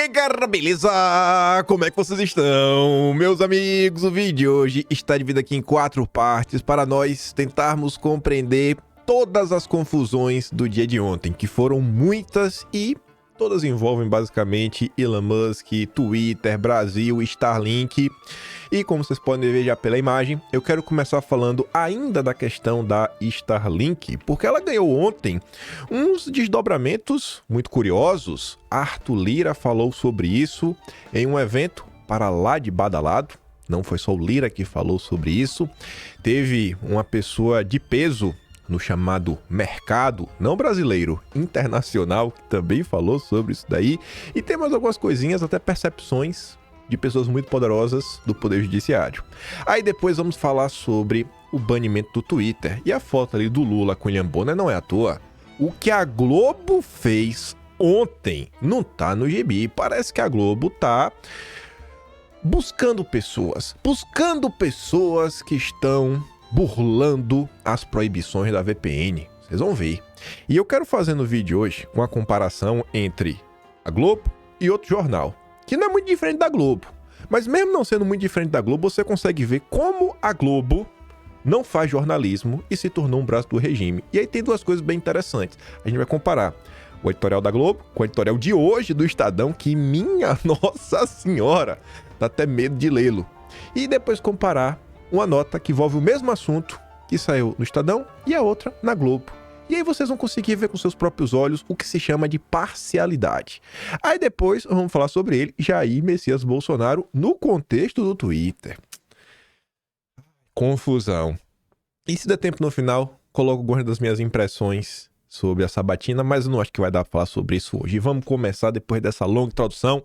aí, cara, beleza? Como é que vocês estão? Meus amigos, o vídeo de hoje está dividido aqui em 4 partes para nós tentarmos compreender todas as confusões do dia de ontem, que foram muitas e todas envolvem basicamente Elon Musk, Twitter, Brasil, Starlink. E como vocês podem ver já pela imagem, eu quero começar falando ainda da questão da Starlink, porque ela ganhou ontem uns desdobramentos muito curiosos. Arthur Lira falou sobre isso em um evento para lá de badalado. Não foi só o Lira que falou sobre isso. Teve uma pessoa de peso no chamado mercado, não brasileiro, internacional, que também falou sobre isso daí. E tem mais algumas coisinhas, até percepções de pessoas muito poderosas do Poder Judiciário. Aí depois vamos falar sobre o banimento do Twitter. E a foto ali do Lula com o William Bonner não é à toa. O que a Globo fez ontem não tá no gibi. Parece que a Globo tá buscando pessoas que estão burlando as proibições da VPN. Vocês vão ver. E eu quero fazer no vídeo hoje uma comparação entre a Globo e outro jornal, que não é muito diferente da Globo. Mas mesmo não sendo muito diferente da Globo, você consegue ver como a Globo não faz jornalismo e se tornou um braço do regime. E aí tem duas coisas bem interessantes. A gente vai comparar o editorial da Globo com o editorial de hoje do Estadão, que minha Nossa Senhora, dá até medo de lê-lo. E depois comparar uma nota que envolve o mesmo assunto que saiu no Estadão e a outra na Globo. E aí vocês vão conseguir ver com seus próprios olhos o que se chama de parcialidade. Aí depois vamos falar sobre ele, Jair Messias Bolsonaro, no contexto do Twitter. Confusão. E se der tempo no final, coloco algumas das minhas impressões sobre a sabatina, mas eu não acho que vai dar para falar sobre isso hoje. E vamos começar depois dessa longa introdução.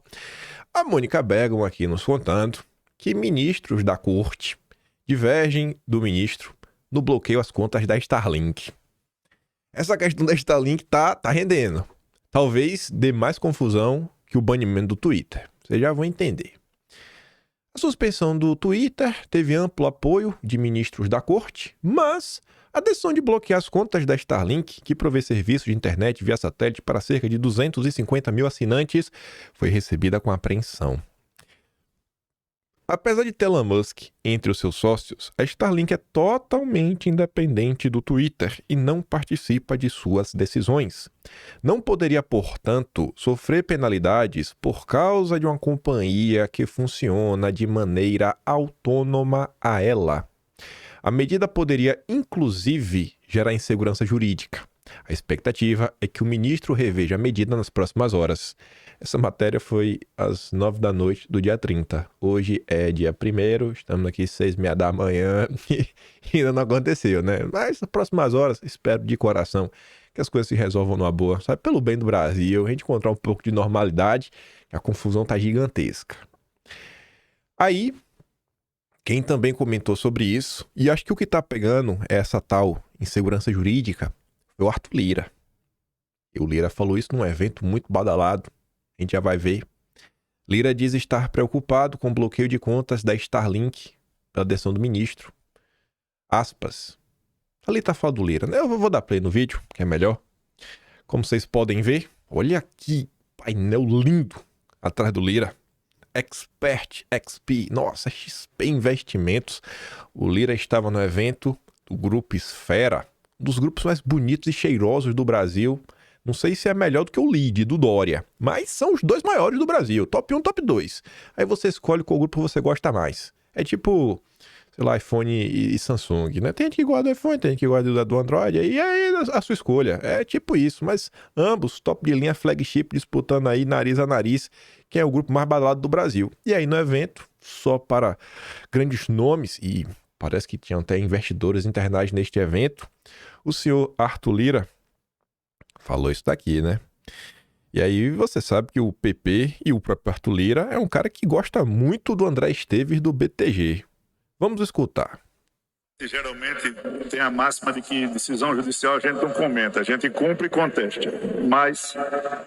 A Mônica Bergamo aqui nos contando que ministros da corte divergem do ministro no bloqueio às contas da Starlink. Essa questão da Starlink tá rendendo. Talvez dê mais confusão que o banimento do Twitter. Vocês já vão entender. A suspensão do Twitter teve amplo apoio de ministros da corte, mas a decisão de bloquear as contas da Starlink, que provê serviços de internet via satélite para cerca de 250 mil assinantes, foi recebida com apreensão. Apesar de ter Elon Musk entre os seus sócios, a Starlink é totalmente independente do Twitter e não participa de suas decisões. Não poderia, portanto, sofrer penalidades por causa de uma companhia que funciona de maneira autônoma a ela. A medida poderia, inclusive, gerar insegurança jurídica. A expectativa é que o ministro reveja a medida nas próximas horas. Essa matéria foi às 9 da noite do dia 30. Hoje é dia 1º, estamos aqui 6h30 da manhã e ainda não aconteceu, né? Mas nas próximas horas, espero de coração que as coisas se resolvam numa boa. Sabe, pelo bem do Brasil, a gente encontrar um pouco de normalidade, a confusão tá gigantesca. Aí, quem também comentou sobre isso, e acho que o que tá pegando é essa tal insegurança jurídica, foi o Arthur Lira. E o Lira falou isso num evento muito badalado. A gente já vai ver. Lira diz estar preocupado com o bloqueio de contas da Starlink pela decisão do ministro. Aspas. Ali tá falando do Lira, né? Eu vou dar play no vídeo, que é melhor. Como vocês podem ver, olha aqui, painel lindo atrás do Lira. Expert XP, nossa, XP Investimentos. O Lira estava no evento do Grupo Esfera, um dos grupos mais bonitos e cheirosos do Brasil. Não sei se é melhor do que o Lead, do Dória, mas são os dois maiores do Brasil, top 1, top 2. Aí você escolhe qual grupo você gosta mais. É tipo, sei lá, iPhone e Samsung, né? Tem gente que gosta do iPhone, tem gente que gosta do Android, e aí a sua escolha. É tipo isso, mas ambos top de linha, flagship, disputando aí nariz a nariz, que é o grupo mais badalado do Brasil. E aí no evento, só para grandes nomes, e parece que tinham até investidores internacionais neste evento, o senhor Arthur Lira falou isso daqui, né? E aí você sabe que o PP e o próprio Arthur Lira é um cara que gosta muito do André Esteves do BTG. Vamos escutar. Geralmente tem a máxima de que decisão judicial a gente não comenta, a gente cumpre e contesta. Mas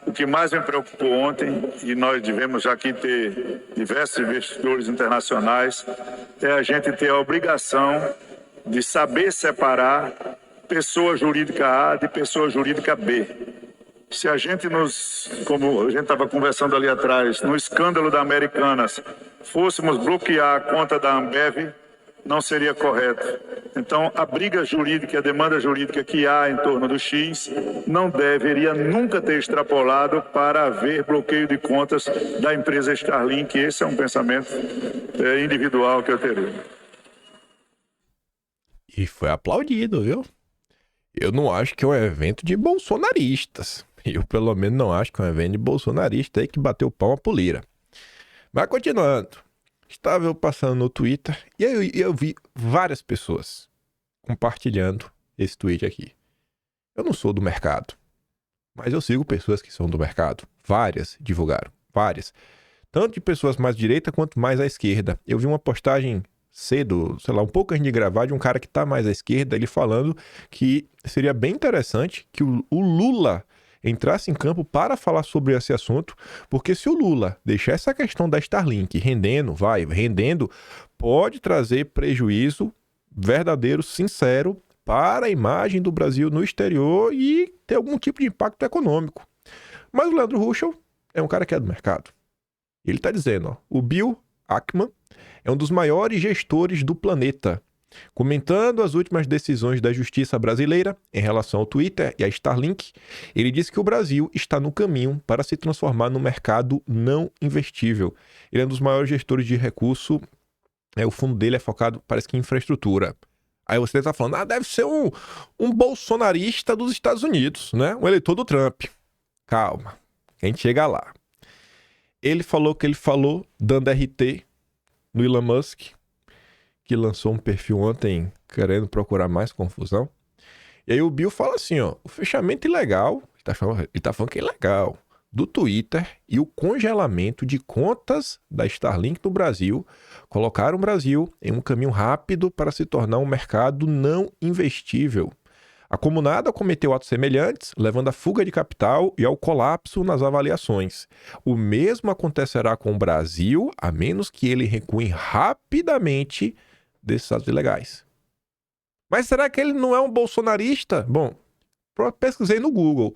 o que mais me preocupou ontem, e nós devemos já aqui ter diversos investidores internacionais, é a gente ter a obrigação de saber separar pessoa jurídica A de pessoa jurídica B. Se a gente como a gente estava conversando ali atrás, no escândalo da Americanas, fôssemos bloquear a conta da Ambev, não seria correto. Então, a briga jurídica, a demanda jurídica que há em torno do X não deveria nunca ter extrapolado para haver bloqueio de contas da empresa Starlink. Esse é um pensamento individual que eu teria. E foi aplaudido, viu? Eu não acho que é um evento de bolsonaristas. Eu, pelo menos, não acho que é um evento de bolsonarista aí que bateu palma pro Lira. Mas, continuando. Estava eu passando no Twitter e aí eu vi várias pessoas compartilhando esse tweet aqui. Eu não sou do mercado, mas eu sigo pessoas que são do mercado. Várias divulgaram, várias. Tanto de pessoas mais à direita quanto mais à esquerda. Eu vi uma postagem cedo, sei lá, um pouco antes de gravar, de um cara que tá mais à esquerda, ele falando que seria bem interessante que o Lula entrasse em campo para falar sobre esse assunto, porque se o Lula deixar essa questão da Starlink rendendo, pode trazer prejuízo verdadeiro, sincero, para a imagem do Brasil no exterior e ter algum tipo de impacto econômico. Mas o Leandro Ruschel é um cara que é do mercado. Ele está dizendo, ó, o Bill Ackman é um dos maiores gestores do planeta. Comentando as últimas decisões da justiça brasileira em relação ao Twitter e à Starlink, ele disse que o Brasil está no caminho para se transformar num mercado não investível. Ele é um dos maiores gestores de recurso, o fundo dele é focado, parece que em infraestrutura. Aí você está falando, deve ser um bolsonarista dos Estados Unidos, né? Um eleitor do Trump. Calma, a gente chega lá. Ele falou o que ele falou, dando RT no Elon Musk, que lançou um perfil ontem querendo procurar mais confusão. E aí o Bill fala assim, ó, o fechamento ilegal, ele tá falando que é ilegal, do Twitter e o congelamento de contas da Starlink no Brasil colocaram o Brasil em um caminho rápido para se tornar um mercado não investível. A comunada cometeu atos semelhantes, levando à fuga de capital e ao colapso nas avaliações. O mesmo acontecerá com o Brasil, a menos que ele recue rapidamente desses atos ilegais. Mas será que ele não é um bolsonarista? Bom, pesquisei no Google.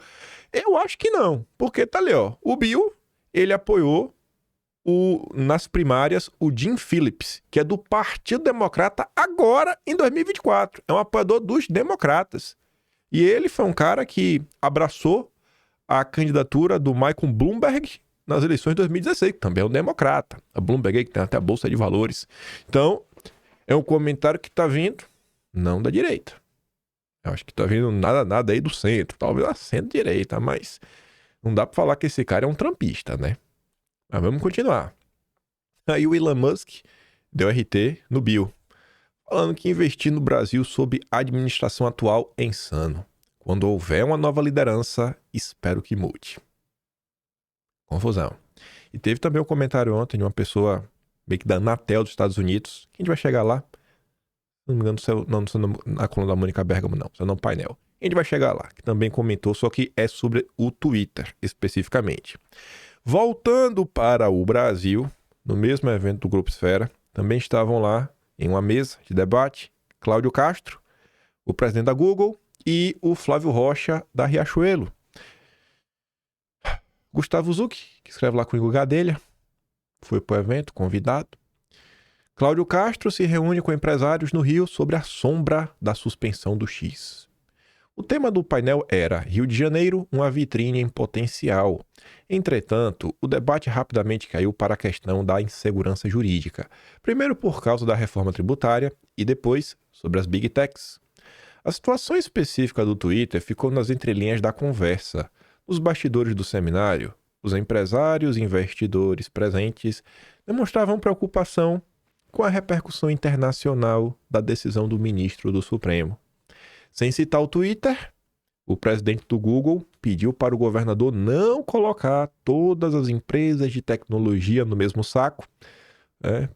Eu acho que não, porque tá ali, ó. O Bill, ele apoiou nas primárias o Jim Phillips, que é do Partido Democrata agora em 2024. É um apoiador dos democratas. E ele foi um cara que abraçou a candidatura do Michael Bloomberg nas eleições de 2016, que também é um democrata. A Bloomberg que tem até a Bolsa de Valores. Então, é um comentário que tá vindo, não da direita. Eu acho que tá vindo nada aí do centro. Talvez da centro-direita, mas não dá pra falar que esse cara é um trumpista, né? Mas vamos continuar. Aí o Elon Musk deu RT no Bill, falando que investir no Brasil sob a administração atual é insano. Quando houver uma nova liderança, espero que mude. Confusão. E teve também um comentário ontem de uma pessoa meio que da Anatel dos Estados Unidos, que a gente vai chegar lá. Não me engano, não na coluna da Mônica Bergamo, não. Isso é no painel. A gente vai chegar lá, que também comentou, só que é sobre o Twitter, especificamente. Voltando para o Brasil, no mesmo evento do Grupo Esfera, também estavam lá em uma mesa de debate Cláudio Castro, o presidente da Google, e o Flávio Rocha, da Riachuelo. Gustavo Zucchi, que escreve lá com o Gadelha, foi para o evento, convidado. Cláudio Castro se reúne com empresários no Rio sobre a sombra da suspensão do X. O tema do painel era Rio de Janeiro, uma vitrine em potencial. Entretanto, o debate rapidamente caiu para a questão da insegurança jurídica. Primeiro por causa da reforma tributária e depois sobre as Big Techs. A situação específica do Twitter ficou nas entrelinhas da conversa. Nos bastidores do seminário, os empresários e investidores presentes demonstravam preocupação com a repercussão internacional da decisão do ministro do Supremo. Sem citar o Twitter, o presidente do Google pediu para o governador não colocar todas as empresas de tecnologia no mesmo saco. É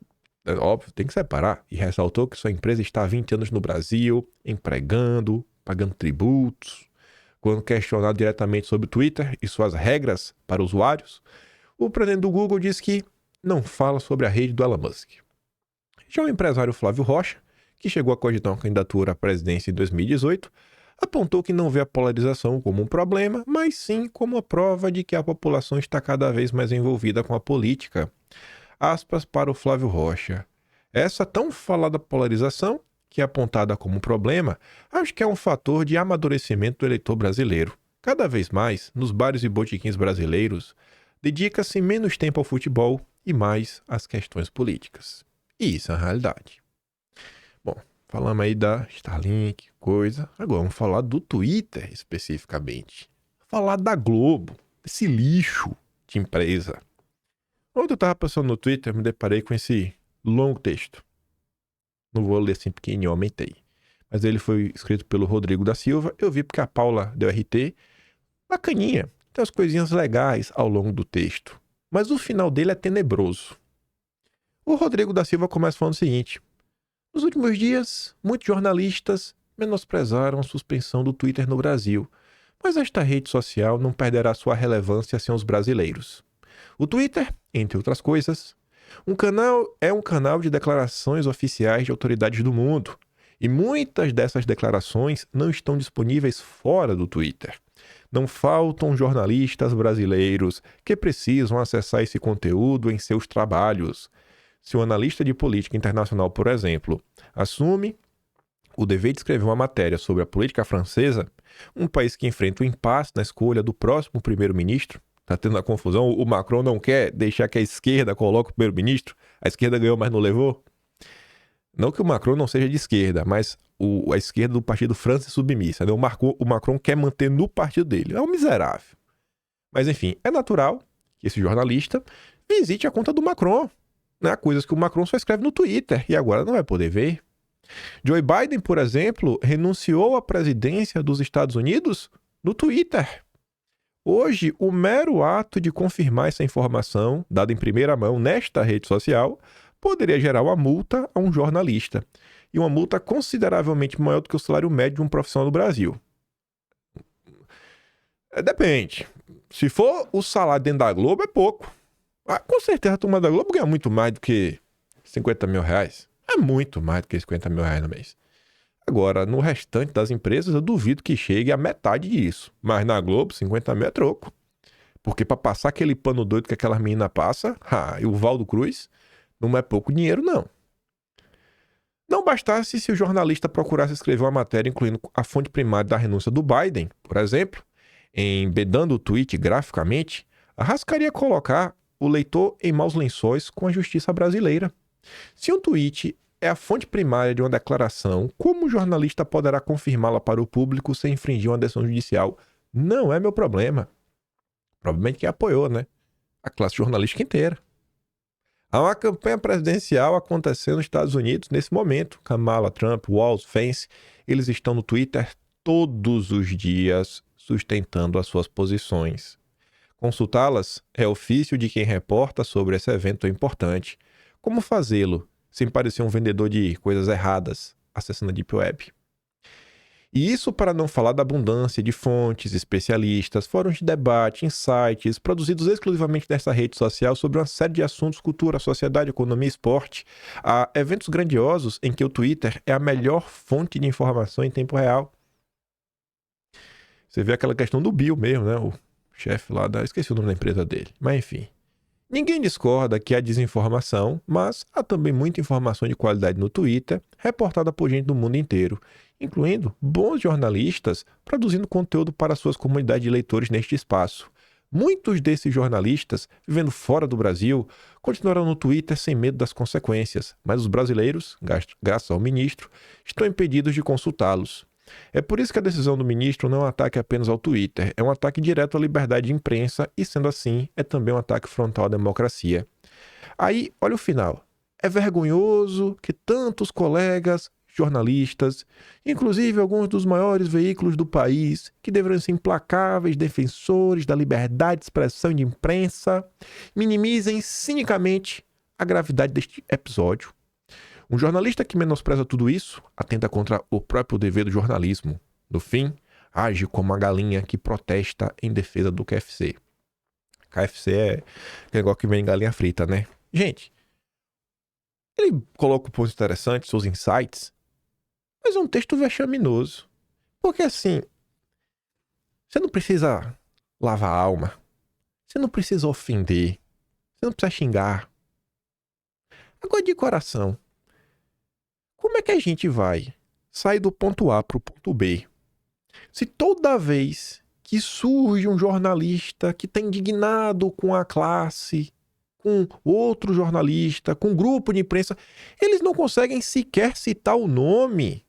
óbvio, tem que separar. E ressaltou que sua empresa está há 20 anos no Brasil, empregando, pagando tributos. Quando questionado diretamente sobre o Twitter e suas regras para usuários, o presidente do Google disse que não fala sobre a rede do Elon Musk. Já o empresário Flávio Rocha, que chegou a cogitar uma candidatura à presidência em 2018, apontou que não vê a polarização como um problema, mas sim como a prova de que a população está cada vez mais envolvida com a política. Aspas para o Flávio Rocha. Essa tão falada polarização, que é apontada como um problema, acho que é um fator de amadurecimento do eleitor brasileiro. Cada vez mais, nos bares e botequins brasileiros, dedica-se menos tempo ao futebol e mais às questões políticas. E isso é a realidade. Bom, falamos aí da Starlink, coisa. Agora vamos falar do Twitter especificamente. Falar da Globo, esse lixo de empresa. Ontem eu estava passando no Twitter, me deparei com esse longo texto. Não vou ler assim pequenininho, aumentei. Mas ele foi escrito pelo Rodrigo da Silva. Eu vi porque a Paula deu RT. Bacaninha. Tem as coisinhas legais ao longo do texto. Mas o final dele é tenebroso. O Rodrigo da Silva começa falando o seguinte. Nos últimos dias, muitos jornalistas menosprezaram a suspensão do Twitter no Brasil. Mas esta rede social não perderá sua relevância sem os brasileiros. O Twitter, entre outras coisas, é um canal de declarações oficiais de autoridades do mundo. E muitas dessas declarações não estão disponíveis fora do Twitter. Não faltam jornalistas brasileiros que precisam acessar esse conteúdo em seus trabalhos. Se um analista de política internacional, por exemplo, assume o dever de escrever uma matéria sobre a política francesa, um país que enfrenta um impasse na escolha do próximo primeiro-ministro, está tendo a confusão, o Macron não quer deixar que a esquerda coloque o primeiro-ministro, a esquerda ganhou, mas não levou. Não que o Macron não seja de esquerda, mas a esquerda do partido França é submissa. Né? O Macron quer manter no partido dele. É um miserável. Mas, enfim, é natural que esse jornalista visite a conta do Macron. Né? Coisas que o Macron só escreve no Twitter e agora não vai poder ver. Joe Biden, por exemplo, renunciou à presidência dos Estados Unidos no Twitter. Hoje, o mero ato de confirmar essa informação, dada em primeira mão nesta rede social, poderia gerar uma multa a um jornalista. E uma multa consideravelmente maior do que o salário médio de um profissional do Brasil. Depende. Se for o salário dentro da Globo, é pouco. Com certeza a turma da Globo ganha muito mais do que 50 mil reais. É muito mais do que 50 mil reais no mês. Agora, no restante das empresas, eu duvido que chegue a metade disso. Mas na Globo, 50 mil é troco. Porque para passar aquele pano doido que aquela menina passa, e o Valdo Cruz, não é pouco dinheiro, não. Não bastasse se o jornalista procurasse escrever uma matéria incluindo a fonte primária da renúncia do Biden, por exemplo, embedando o tweet graficamente, arriscaria colocar o leitor em maus lençóis com a justiça brasileira. Se um tweet é a fonte primária de uma declaração, como o jornalista poderá confirmá-la para o público sem infringir uma decisão judicial? Não é meu problema. Provavelmente quem apoiou, né? A classe jornalística inteira. Há uma campanha presidencial acontecendo nos Estados Unidos nesse momento. Kamala, Trump, Walz, Vance, eles estão no Twitter todos os dias sustentando as suas posições. Consultá-las é ofício de quem reporta sobre esse evento importante. Como fazê-lo sem parecer um vendedor de coisas erradas acessando a Deep Web? E isso para não falar da abundância de fontes, especialistas, fóruns de debate, insights, produzidos exclusivamente nessa rede social sobre uma série de assuntos, cultura, sociedade, economia e esporte, a eventos grandiosos em que o Twitter é a melhor fonte de informação em tempo real. Você vê aquela questão do Bill mesmo, né? O chefe lá esqueci o nome da empresa dele, mas enfim. Ninguém discorda que há desinformação, mas há também muita informação de qualidade no Twitter, reportada por gente do mundo inteiro, incluindo bons jornalistas produzindo conteúdo para suas comunidades de leitores neste espaço. Muitos desses jornalistas, vivendo fora do Brasil, continuarão no Twitter sem medo das consequências, mas os brasileiros, graças ao ministro, estão impedidos de consultá-los. É por isso que a decisão do ministro não é um ataque apenas ao Twitter, é um ataque direto à liberdade de imprensa e, sendo assim, é também um ataque frontal à democracia. Aí, olha o final. É vergonhoso que tantos colegas, jornalistas, inclusive alguns dos maiores veículos do país, que deveriam ser implacáveis defensores da liberdade de expressão e de imprensa, minimizem cinicamente a gravidade deste episódio. Um jornalista que menospreza tudo isso atenta contra o próprio dever do jornalismo. No fim, age como uma galinha que protesta em defesa do KFC. KFC é aquele negócio que vem em galinha frita, né? Gente, ele coloca pontos interessantes, seus insights, mas é um texto vexaminoso. Porque assim, você não precisa lavar a alma. Você não precisa ofender. Você não precisa xingar. Agora, de coração, como é que a gente vai sair do ponto A para o ponto B se toda vez que surge um jornalista que está indignado com a classe, com outro jornalista, com um grupo de imprensa, eles não conseguem sequer citar o nome?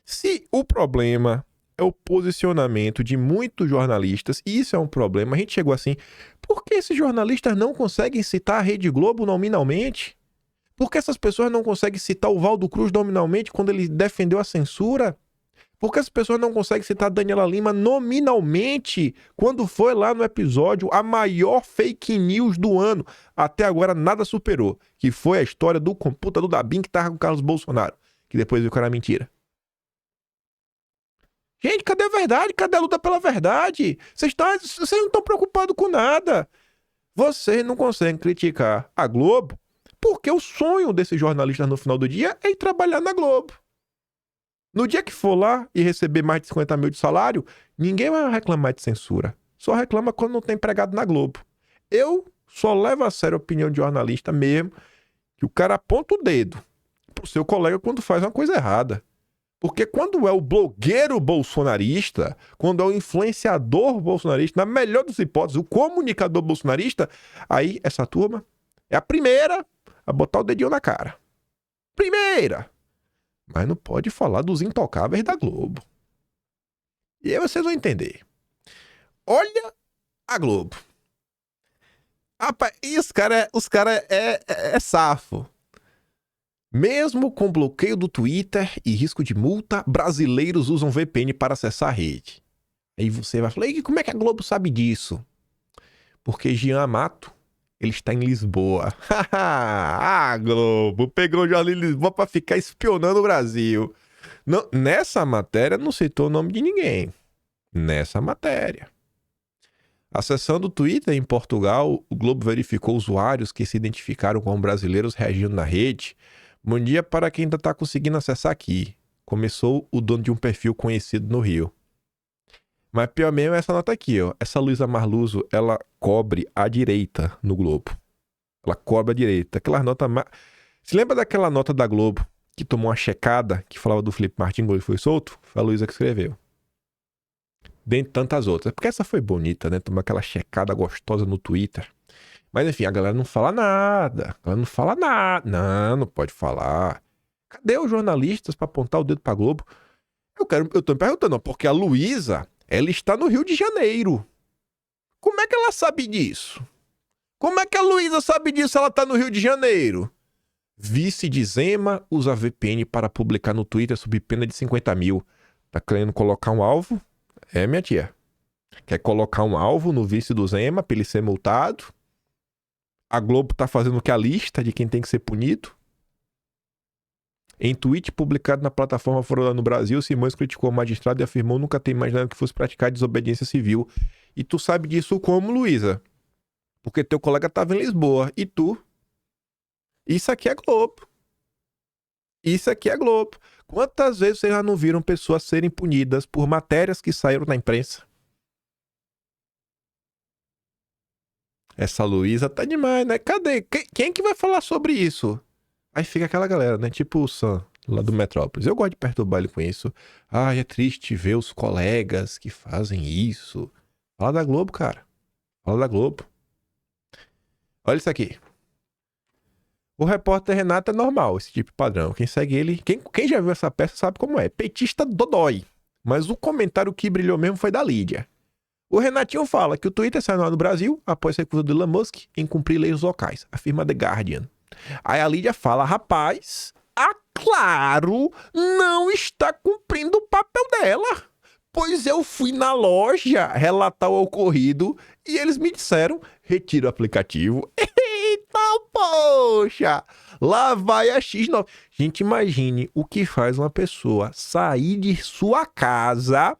Se o problema é o posicionamento de muitos jornalistas, e isso é um problema, a gente chegou assim, por que esses jornalistas não conseguem citar a Rede Globo nominalmente? Por que essas pessoas não conseguem citar o Valdo Cruz nominalmente quando ele defendeu a censura? Por que as pessoas não conseguem citar Daniela Lima nominalmente quando foi lá no episódio a maior fake news do ano? Até agora nada superou, que foi a história do computador da BIM que tava com o Carlos Bolsonaro, que depois viu que era mentira. Gente, cadê a verdade? Cadê a luta pela verdade? Vocês não estão preocupados com nada. Vocês não conseguem criticar a Globo porque o sonho desses jornalistas no final do dia é ir trabalhar na Globo. No dia que for lá e receber mais de 50 mil de salário, ninguém vai reclamar de censura. Só reclama quando não tem empregado na Globo. Eu só levo a sério a opinião de jornalista mesmo, que o cara aponta o dedo pro seu colega quando faz uma coisa errada. Porque quando é o blogueiro bolsonarista, quando é o influenciador bolsonarista, na melhor das hipóteses, o comunicador bolsonarista, aí essa turma é a primeira a botar o dedinho na cara. Primeira! Mas não pode falar dos intocáveis da Globo. E aí vocês vão entender. Olha a Globo. Rapaz, e os cara é safo. Mesmo com bloqueio do Twitter e risco de multa, brasileiros usam VPN para acessar a rede. Aí você vai falar, e como é que a Globo sabe disso? Porque Jean Amato, ele está em Lisboa. Ah, Globo, pegou o jornal em Lisboa para ficar espionando o Brasil. Não, nessa matéria não citou o nome de ninguém. Nessa matéria. Acessando o Twitter em Portugal, o Globo verificou usuários que se identificaram como brasileiros reagindo na rede. Bom dia para quem ainda está conseguindo acessar aqui. Começou o dono de um perfil conhecido no Rio. Mas pior mesmo é essa nota aqui, ó. Essa Luísa Marluso, ela cobre à direita no Globo. Ela cobre à direita. Aquela nota... Se lembra daquela nota da Globo que tomou uma checada, que falava do Felipe Martins quando ele foi solto? Foi a Luísa que escreveu. Dentre tantas outras. Porque essa foi bonita, né? Tomou aquela checada gostosa no Twitter. Mas enfim, a galera não fala nada. Ela não fala nada. Não pode falar. Cadê os jornalistas para apontar o dedo pra Globo? Eu tô me perguntando, porque a Luísa, ela está no Rio de Janeiro. Como é que ela sabe disso? Como é que a Luísa sabe disso? Ela tá no Rio de Janeiro. Vice de Zema usa VPN para publicar no Twitter sob pena de 50 mil. Tá querendo colocar um alvo? É, minha tia. Quer colocar um alvo no vice do Zema pra ele ser multado? A Globo tá fazendo o que? A lista de quem tem que ser punido? Em tweet publicado na plataforma Fora no Brasil, Simões criticou o magistrado e afirmou nunca ter imaginado que fosse praticar desobediência civil. E tu sabe disso como, Luísa? Porque teu colega tava em Lisboa. E tu? Isso aqui é Globo. Isso aqui é Globo. Quantas vezes vocês já não viram pessoas serem punidas por matérias que saíram na imprensa? Essa Luísa tá demais, né? Cadê? Quem que vai falar sobre isso? Aí fica aquela galera, né? Tipo o Sam, lá do Metrópolis. Eu gosto de perturbar ele com isso. Ai, é triste ver os colegas que fazem isso. Fala da Globo, cara. Fala da Globo. Olha isso aqui. O repórter Renato é normal, esse tipo de padrão. Quem segue ele... Quem já viu essa peça sabe como é. Petista dodói. Mas o comentário que brilhou mesmo foi da Lídia. O Renatinho fala que o Twitter saiu no ar no Brasil após a recusa do Elon Musk em cumprir leis locais, afirma The Guardian. Aí a Lídia fala, rapaz, a Claro não está cumprindo o papel dela. Pois eu fui na loja relatar o ocorrido e eles me disseram, retira o aplicativo. Eita, poxa! Lá vai a X9. Gente, imagine o que faz uma pessoa sair de sua casa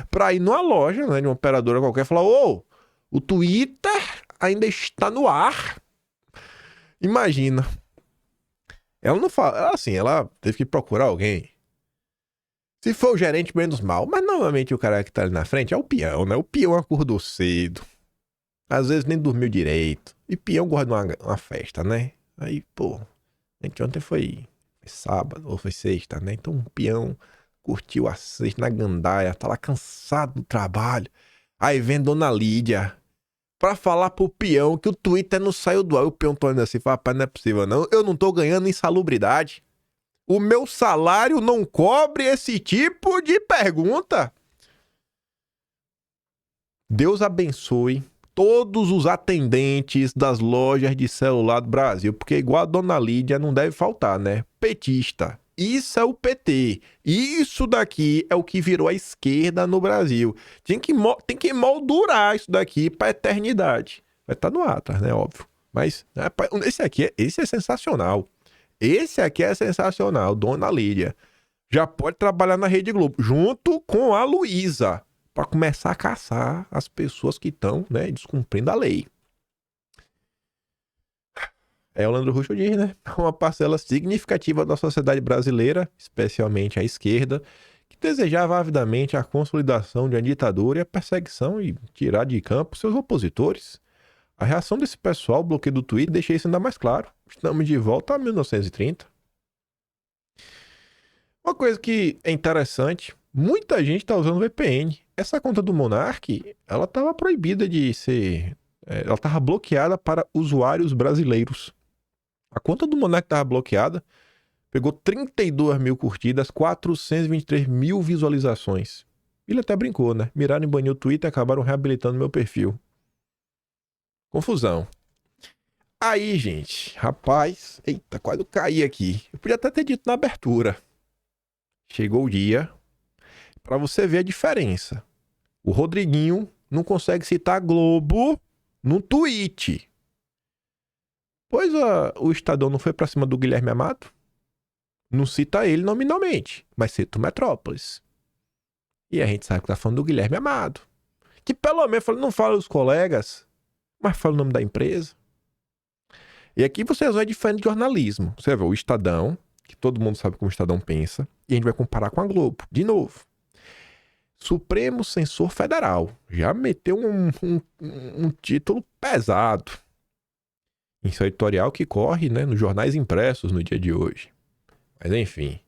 pra ir numa loja, né, de uma operadora qualquer e falar, ô, o Twitter ainda está no ar. Imagina. Ela não fala, assim, ela teve que procurar alguém. Se for o gerente, menos mal. Mas normalmente o cara que tá ali na frente é o peão, né? O peão acordou cedo. Às vezes nem dormiu direito. E peão gosta de uma festa, né? Aí, pô, a gente ontem foi sábado ou foi sexta, né? Então o peão curtiu a sexta na gandaia, tá lá cansado do trabalho. Aí vem Dona Lídia pra falar pro peão que o Twitter não saiu do ar. O peão tá olhando assim, fala, rapaz, não é possível não. Eu não tô ganhando insalubridade. O meu salário não cobre esse tipo de pergunta. Deus abençoe todos os atendentes das lojas de celular do Brasil, porque igual a Dona Lídia não deve faltar, né? Petista. Isso é o PT. Isso daqui é o que virou a esquerda no Brasil. Tem que moldurar isso daqui pra eternidade. Vai estar no Atlas, né? Óbvio. Mas esse é sensacional. Esse aqui é sensacional, Dona Lídia. Já pode trabalhar na Rede Globo, junto com a Luísa, para começar a caçar as pessoas que estão, né, descumprindo a lei. O Leandro Russo diz, né? Uma parcela significativa da sociedade brasileira, especialmente a esquerda, que desejava avidamente a consolidação de uma ditadura e a perseguição e tirar de campo seus opositores. A reação desse pessoal, o bloqueio do Twitter, deixa isso ainda mais claro. Estamos de volta a 1930. Uma coisa que é interessante, muita gente está usando VPN. Essa conta do Monark, ela estava proibida de ser... ela estava bloqueada para usuários brasileiros. A conta do Monark estava bloqueada, pegou 32 mil curtidas, 423 mil visualizações. Ele até brincou, né? Miraram em banir o Twitter e acabaram reabilitando meu perfil. Confusão. Aí, gente, rapaz, eita, quase eu caí aqui. Eu podia até ter dito na abertura. Chegou o dia pra você ver a diferença. O Rodriguinho não consegue citar Globo no tweet. Pois o Estadão não foi pra cima do Guilherme Amado? Não cita ele nominalmente, mas cita o Metrópolis. E a gente sabe que tá falando do Guilherme Amado. Que pelo menos não fala os colegas, mas fala o nome da empresa. E aqui vocês vão diferente de jornalismo. Você vê o Estadão, que todo mundo sabe como o Estadão pensa, e a gente vai comparar com a Globo. De novo. Supremo Censor Federal. Já meteu um título pesado. Em seu editorial que corre, né, nos jornais impressos no dia de hoje. Mas enfim.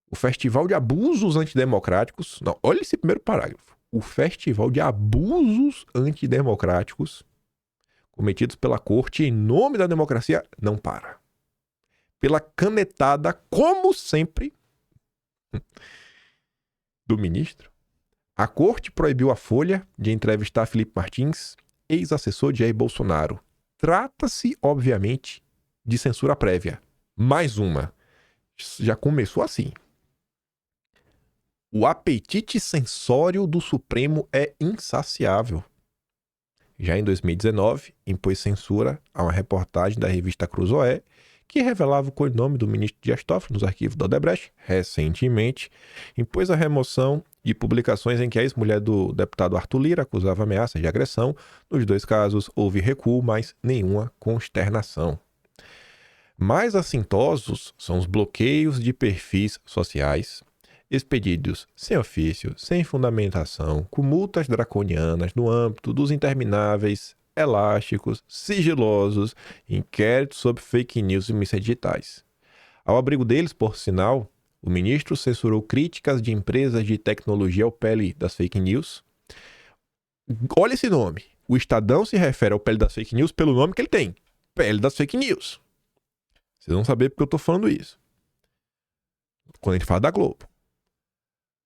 O Festival de Abusos Antidemocráticos... Não, olha esse primeiro parágrafo. O Festival de Abusos Antidemocráticos cometidos pela corte em nome da democracia não para. Pela canetada, como sempre, do ministro, a corte proibiu a Folha de entrevistar Felipe Martins, ex-assessor de Jair Bolsonaro. Trata-se, obviamente, de censura prévia. Mais uma. Já começou assim. O apetite censório do Supremo é insaciável. Já em 2019, impôs censura a uma reportagem da revista Cruzoé, que revelava o codinome do ministro Dias Toffoli nos arquivos da Odebrecht. Recentemente, impôs a remoção de publicações em que a ex-mulher do deputado Arthur Lira acusava ameaças de agressão. Nos dois casos, houve recuo, mas nenhuma consternação. Mais assintosos são os bloqueios de perfis sociais, expedidos sem ofício, sem fundamentação, com multas draconianas no âmbito dos intermináveis, elásticos, sigilosos, inquéritos sobre fake news e mídias digitais. Ao abrigo deles, por sinal, o ministro censurou críticas de empresas de tecnologia ao pele das fake news. Olha esse nome. O Estadão se refere ao pele das fake news pelo nome que ele tem. Pele das fake news. Vocês vão saber porque eu estou falando isso. Quando a gente fala da Globo.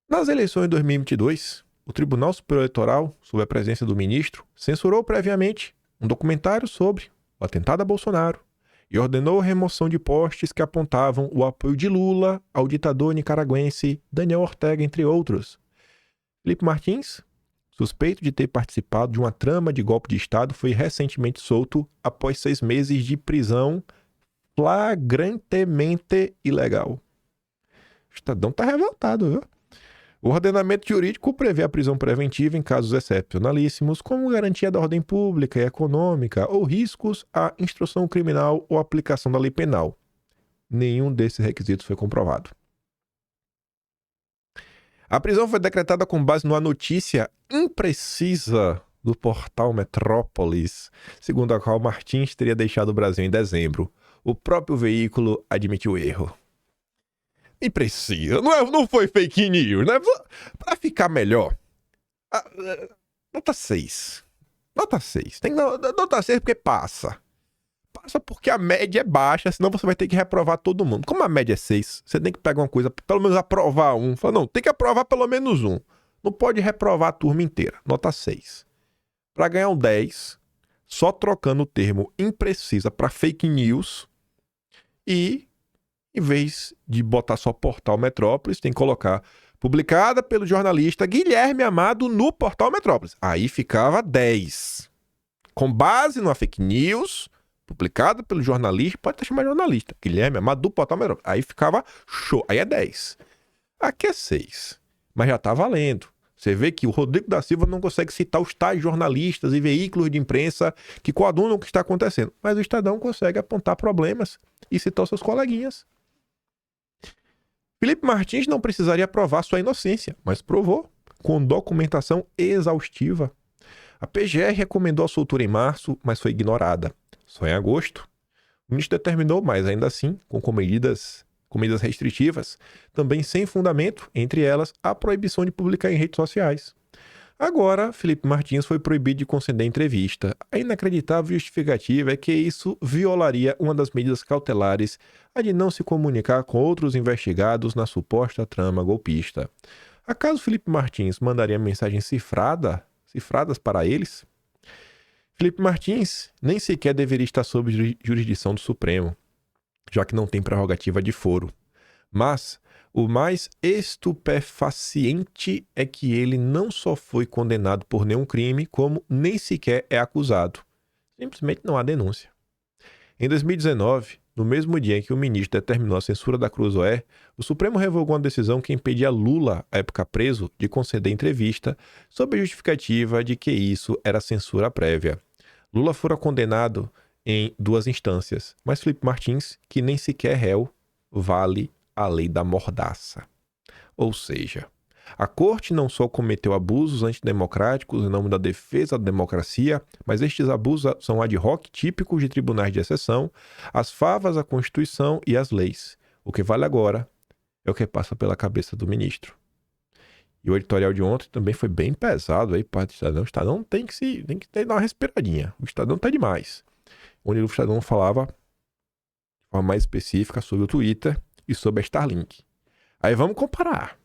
Nas eleições de 2022, o Tribunal Superior Eleitoral, sob a presença do ministro, censurou previamente um documentário sobre o atentado a Bolsonaro e ordenou a remoção de posts que apontavam o apoio de Lula ao ditador nicaragüense Daniel Ortega, entre outros. Felipe Martins, suspeito de ter participado de uma trama de golpe de Estado, foi recentemente solto após 6 meses de prisão flagrantemente ilegal. O Estadão tá revoltado, viu? O ordenamento jurídico prevê a prisão preventiva em casos excepcionalíssimos, como garantia da ordem pública e econômica ou riscos à instrução criminal ou aplicação da lei penal. Nenhum desses requisitos foi comprovado. A prisão foi decretada com base numa notícia imprecisa do portal Metrópolis, segundo a qual Martins teria deixado o Brasil em dezembro. O próprio veículo admitiu o erro. Imprecisa, não foi fake news, né? Para ficar melhor, nota 6. Nota 6. Tem nota 6 porque passa. Passa porque a média é baixa, senão você vai ter que reprovar todo mundo. Como a média é 6, você tem que pegar uma coisa, pelo menos aprovar um. Fala, não, tem que aprovar pelo menos um. Não pode reprovar a turma inteira. Nota 6. Para ganhar um 10, só trocando o termo imprecisa para fake news e, em vez de botar só portal Metrópolis, tem que colocar publicada pelo jornalista Guilherme Amado no portal Metrópolis. Aí ficava 10. Com base numa fake news, publicada pelo jornalista, pode até chamar jornalista, Guilherme Amado do portal Metrópolis. Aí ficava show. Aí é 10. Aqui é 6. Mas já tá valendo. Você vê que o Rodrigo da Silva não consegue citar os tais jornalistas e veículos de imprensa que coadunam o que está acontecendo. Mas o Estadão consegue apontar problemas e citar os seus coleguinhas. Felipe Martins não precisaria provar sua inocência, mas provou, com documentação exaustiva. A PGR recomendou a soltura em março, mas foi ignorada. Só em agosto, o ministro determinou, mas ainda assim, com medidas restritivas, também sem fundamento, entre elas a proibição de publicar em redes sociais. Agora, Felipe Martins foi proibido de conceder entrevista. A inacreditável justificativa é que isso violaria uma das medidas cautelares, a de não se comunicar com outros investigados na suposta trama golpista. Acaso Felipe Martins mandaria mensagens cifradas para eles? Felipe Martins nem sequer deveria estar sob jurisdição do Supremo, já que não tem prerrogativa de foro. Mas o mais estupefaciente é que ele não só foi condenado por nenhum crime, como nem sequer é acusado. Simplesmente não há denúncia. Em 2019, no mesmo dia em que o ministro determinou a censura da Cruzoé, o Supremo revogou uma decisão que impedia Lula, à época preso, de conceder entrevista, sob a justificativa de que isso era censura prévia. Lula fora condenado em 2 instâncias, mas Felipe Martins, que nem sequer é réu, vale a lei da mordaça. Ou seja, a corte não só cometeu abusos antidemocráticos em nome da defesa da democracia, mas estes abusos são ad hoc típicos de tribunais de exceção, as favas à Constituição e às leis. O que vale agora é o que passa pela cabeça do ministro. E o editorial de ontem também foi bem pesado aí para o Estadão. O Estadão tem que dar uma respiradinha. O Estadão tá demais. Onde o Estadão falava de forma mais específica sobre o Twitter e sobre a Starlink. Aí vamos comparar.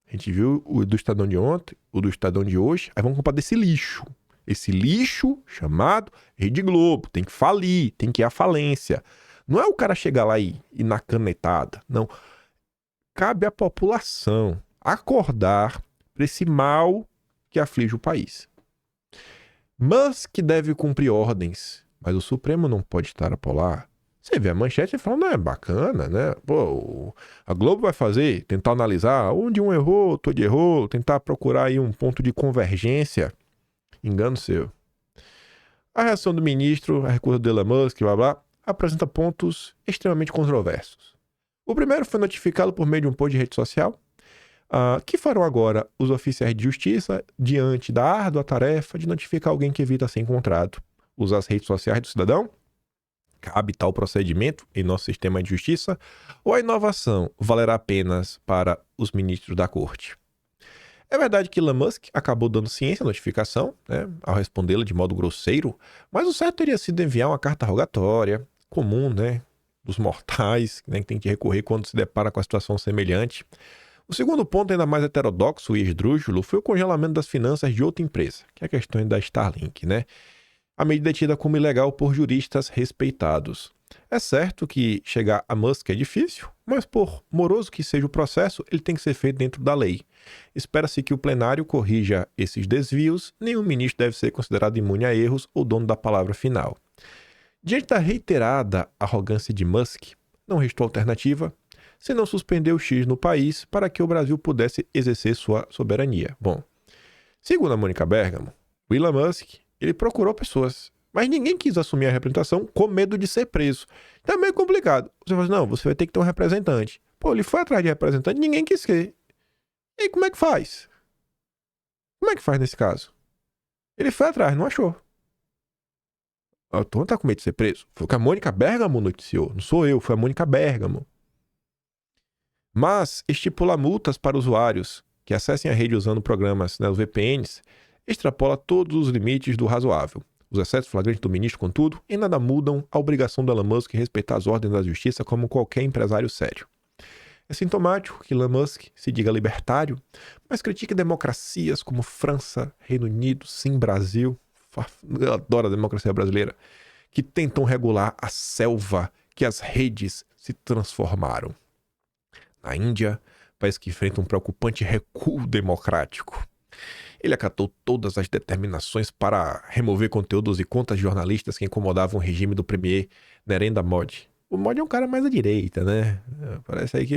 A gente viu o do Estadão de ontem, o do Estadão de hoje. Aí vamos comparar desse lixo. Esse lixo chamado Rede Globo. Tem que falir, tem que ir à falência. Não é o cara chegar lá e ir na canetada. Não. Cabe à população acordar para esse mal que aflige o país. Musk deve cumprir ordens, mas o Supremo não pode estar a polar. Você vê a manchete e fala, não é bacana, né? Pô, a Globo vai tentar analisar onde um errou, outro errou, tentar procurar aí um ponto de convergência. Engano seu. A reação do ministro, a recusa do Elon Musk, blá blá, apresenta pontos extremamente controversos. O primeiro foi notificá-lo por meio de um post de rede social. Que farão agora os oficiais de justiça diante da árdua tarefa de notificar alguém que evita ser encontrado? Usar as redes sociais do cidadão? Cabe tal procedimento em nosso sistema de justiça? Ou a inovação valerá apenas para os ministros da corte? É verdade que Elon Musk acabou dando ciência à notificação, né, ao respondê-la de modo grosseiro, mas o certo teria sido enviar uma carta rogatória, comum, né, dos mortais, né, que tem que recorrer quando se depara com a situação semelhante. O segundo ponto, ainda mais heterodoxo e esdrúxulo, foi o congelamento das finanças de outra empresa, que é a questão da Starlink, né? A medida é tida como ilegal por juristas respeitados. É certo que chegar a Musk é difícil, mas por moroso que seja o processo, ele tem que ser feito dentro da lei. Espera-se que o plenário corrija esses desvios, nenhum ministro deve ser considerado imune a erros ou dono da palavra final. Diante da reiterada arrogância de Musk, não restou alternativa se não suspender o X no país para que o Brasil pudesse exercer sua soberania. Bom, segundo a Mônica Bergamo, o Elon Musk, ele procurou pessoas, mas ninguém quis assumir a representação com medo de ser preso. Então é meio complicado. Você fala assim, não, você vai ter que ter um representante. Pô, ele foi atrás de representante, ninguém quis ser. E aí, como é que faz? Como é que faz nesse caso? Ele foi atrás, não achou. O Tom tá com medo de ser preso. Foi o que a Mônica Bergamo noticiou. Não sou eu, foi a Mônica Bergamo. Mas estipula multas para usuários que acessem a rede usando programas, os VPNs, extrapola todos os limites do razoável. Os excessos flagrantes do ministro, contudo, em nada mudam a obrigação do Elon Musk respeitar as ordens da justiça como qualquer empresário sério. É sintomático que Elon Musk se diga libertário, mas critique democracias como França, Reino Unido, sim, Brasil, eu adoro a democracia brasileira, que tentam regular a selva que as redes se transformaram. Na Índia, país que enfrenta um preocupante recuo democrático. Ele acatou todas as determinações para remover conteúdos e contas de jornalistas que incomodavam o regime do premier Narendra Modi. O Modi é um cara mais à direita, né? Parece aí que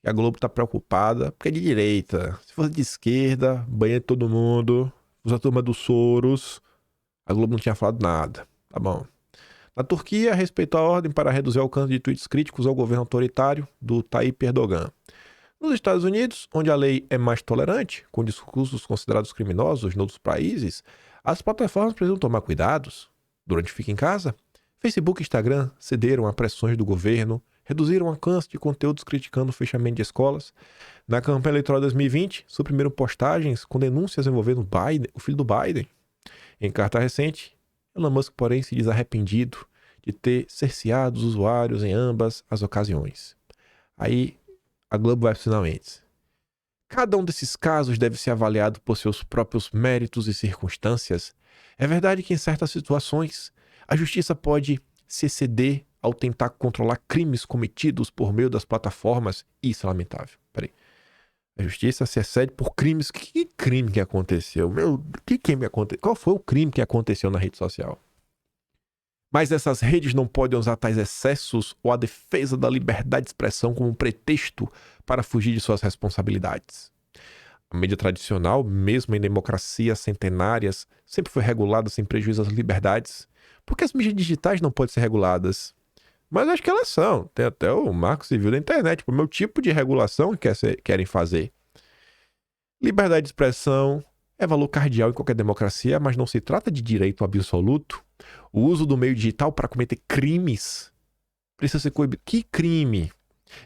a Globo tá preocupada, porque é de direita. Se fosse de esquerda, banha de todo mundo, usa a turma dos Soros, a Globo não tinha falado nada. Tá bom. Na Turquia, respeitou a ordem para reduzir o alcance de tweets críticos ao governo autoritário do Tayyip Erdogan. Nos Estados Unidos, onde a lei é mais tolerante, com discursos considerados criminosos em outros países, as plataformas precisam tomar cuidados. Durante Fica em Casa, Facebook e Instagram cederam a pressões do governo, reduziram o alcance de conteúdos criticando o fechamento de escolas. Na campanha eleitoral de 2020, suprimiram postagens com denúncias envolvendo Biden, o filho do Biden. Em carta recente, Elon Musk, porém, se diz arrependido de ter cerceado os usuários em ambas as ocasiões. Aí, a Globo vai finalmente. Cada um desses casos deve ser avaliado por seus próprios méritos e circunstâncias. É verdade que em certas situações a justiça pode se exceder ao tentar controlar crimes cometidos por meio das plataformas. Isso é lamentável. Peraí. A justiça se excede por crimes. Que crime que aconteceu? Qual foi o crime que aconteceu na rede social? Mas essas redes não podem usar tais excessos ou a defesa da liberdade de expressão como pretexto para fugir de suas responsabilidades. A mídia tradicional, mesmo em democracias centenárias, sempre foi regulada sem prejuízo às liberdades. Por que as mídias digitais não podem ser reguladas? Mas acho que elas são. Tem até o Marco Civil da internet, o meu tipo de regulação que querem fazer. Liberdade de expressão é valor cardeal em qualquer democracia, mas não se trata de direito absoluto. O uso do meio digital para cometer crimes precisa ser coibido. Que crime?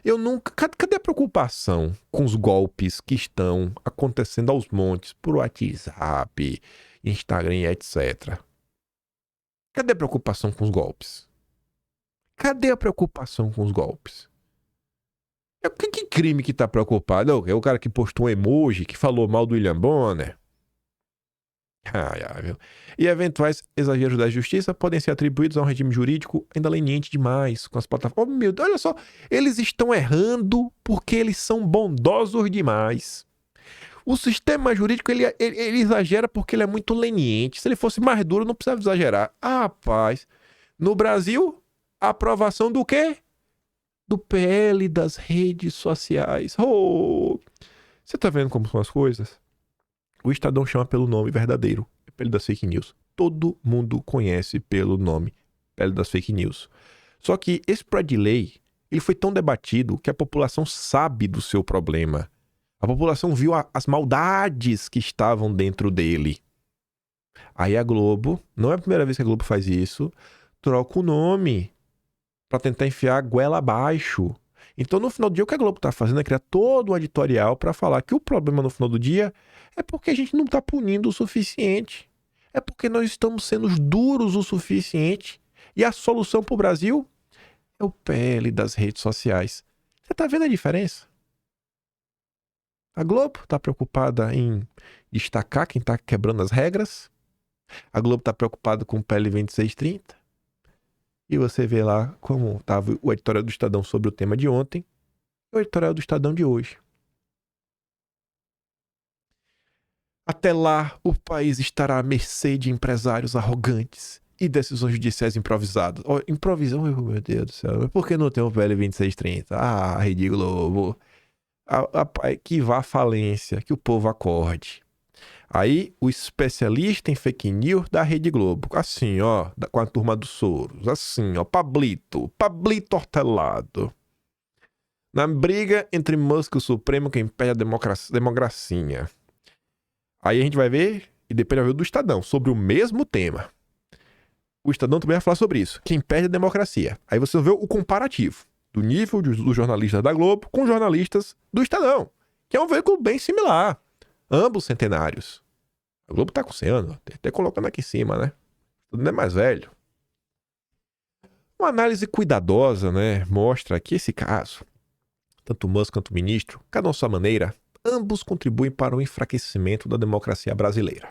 Eu nunca... Cadê a preocupação com os golpes que estão acontecendo aos montes por WhatsApp, Instagram, etc? Cadê a preocupação com os golpes? Cadê a preocupação com os golpes? Que crime que tá preocupado? É o cara que postou um emoji, que falou mal do William Bonner? Viu? E eventuais exageros da justiça podem ser atribuídos a um regime jurídico ainda leniente demais com as plataformas. Oh, meu Deus, olha só, eles estão errando porque eles são bondosos demais. O sistema jurídico, ele exagera porque ele é muito leniente. Se ele fosse mais duro, não precisava exagerar. Ah, rapaz, no Brasil, a aprovação do quê? Do PL das redes sociais. Oh! Você tá vendo como são as coisas? O Estadão chama pelo nome verdadeiro, PL das fake news. Todo mundo conhece pelo nome PL das fake news. Só que esse projeto de lei, ele foi tão debatido que a população sabe do seu problema. A população viu as maldades que estavam dentro dele. Aí a Globo, não é a primeira vez que a Globo faz isso, troca o nome para tentar enfiar a goela abaixo. Então, no final do dia, o que a Globo está fazendo é criar todo um editorial para falar que o problema no final do dia é porque a gente não está punindo o suficiente. É porque nós estamos sendo duros o suficiente. E a solução para o Brasil é o PL das redes sociais. Você está vendo a diferença? A Globo está preocupada em destacar quem está quebrando as regras. A Globo está preocupada com o PL 2630. E você vê lá como estava o editorial do Estadão sobre o tema de ontem e o editorial do Estadão de hoje. Até lá, o país estará à mercê de empresários arrogantes e decisões judiciais improvisadas. Oh, improvisão, meu Deus do céu. Mas por que não tem um PL 2630? Ah, Rede Globo. Que vá à falência, que o povo acorde. Aí, o especialista em fake news da Rede Globo. Assim, ó, com a turma dos Soros. Assim, ó, Pablito Hortelado. Na briga entre Musk e o Supremo, quem perde a democracia. Aí a gente vai ver, e depois vai ver do Estadão, sobre o mesmo tema. O Estadão também vai falar sobre isso. Quem perde a democracia. Aí você vê o comparativo do nível dos jornalistas da Globo com jornalistas do Estadão, que é um veículo bem similar. Ambos centenários. A Globo tá com 100 anos, até colocando aqui em cima, né? Tudo não é mais velho. Uma análise cuidadosa, né, mostra que esse caso, tanto o Musk quanto o ministro, cada um à sua maneira, ambos contribuem para o enfraquecimento da democracia brasileira.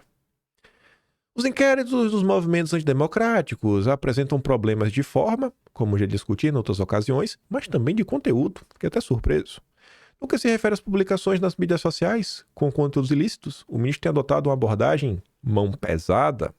Os inquéritos dos movimentos antidemocráticos apresentam problemas de forma, como já discuti em outras ocasiões, mas também de conteúdo, fiquei até surpreso. No que se refere às publicações nas mídias sociais, com conteúdos ilícitos, o ministro tem adotado uma abordagem mão pesada.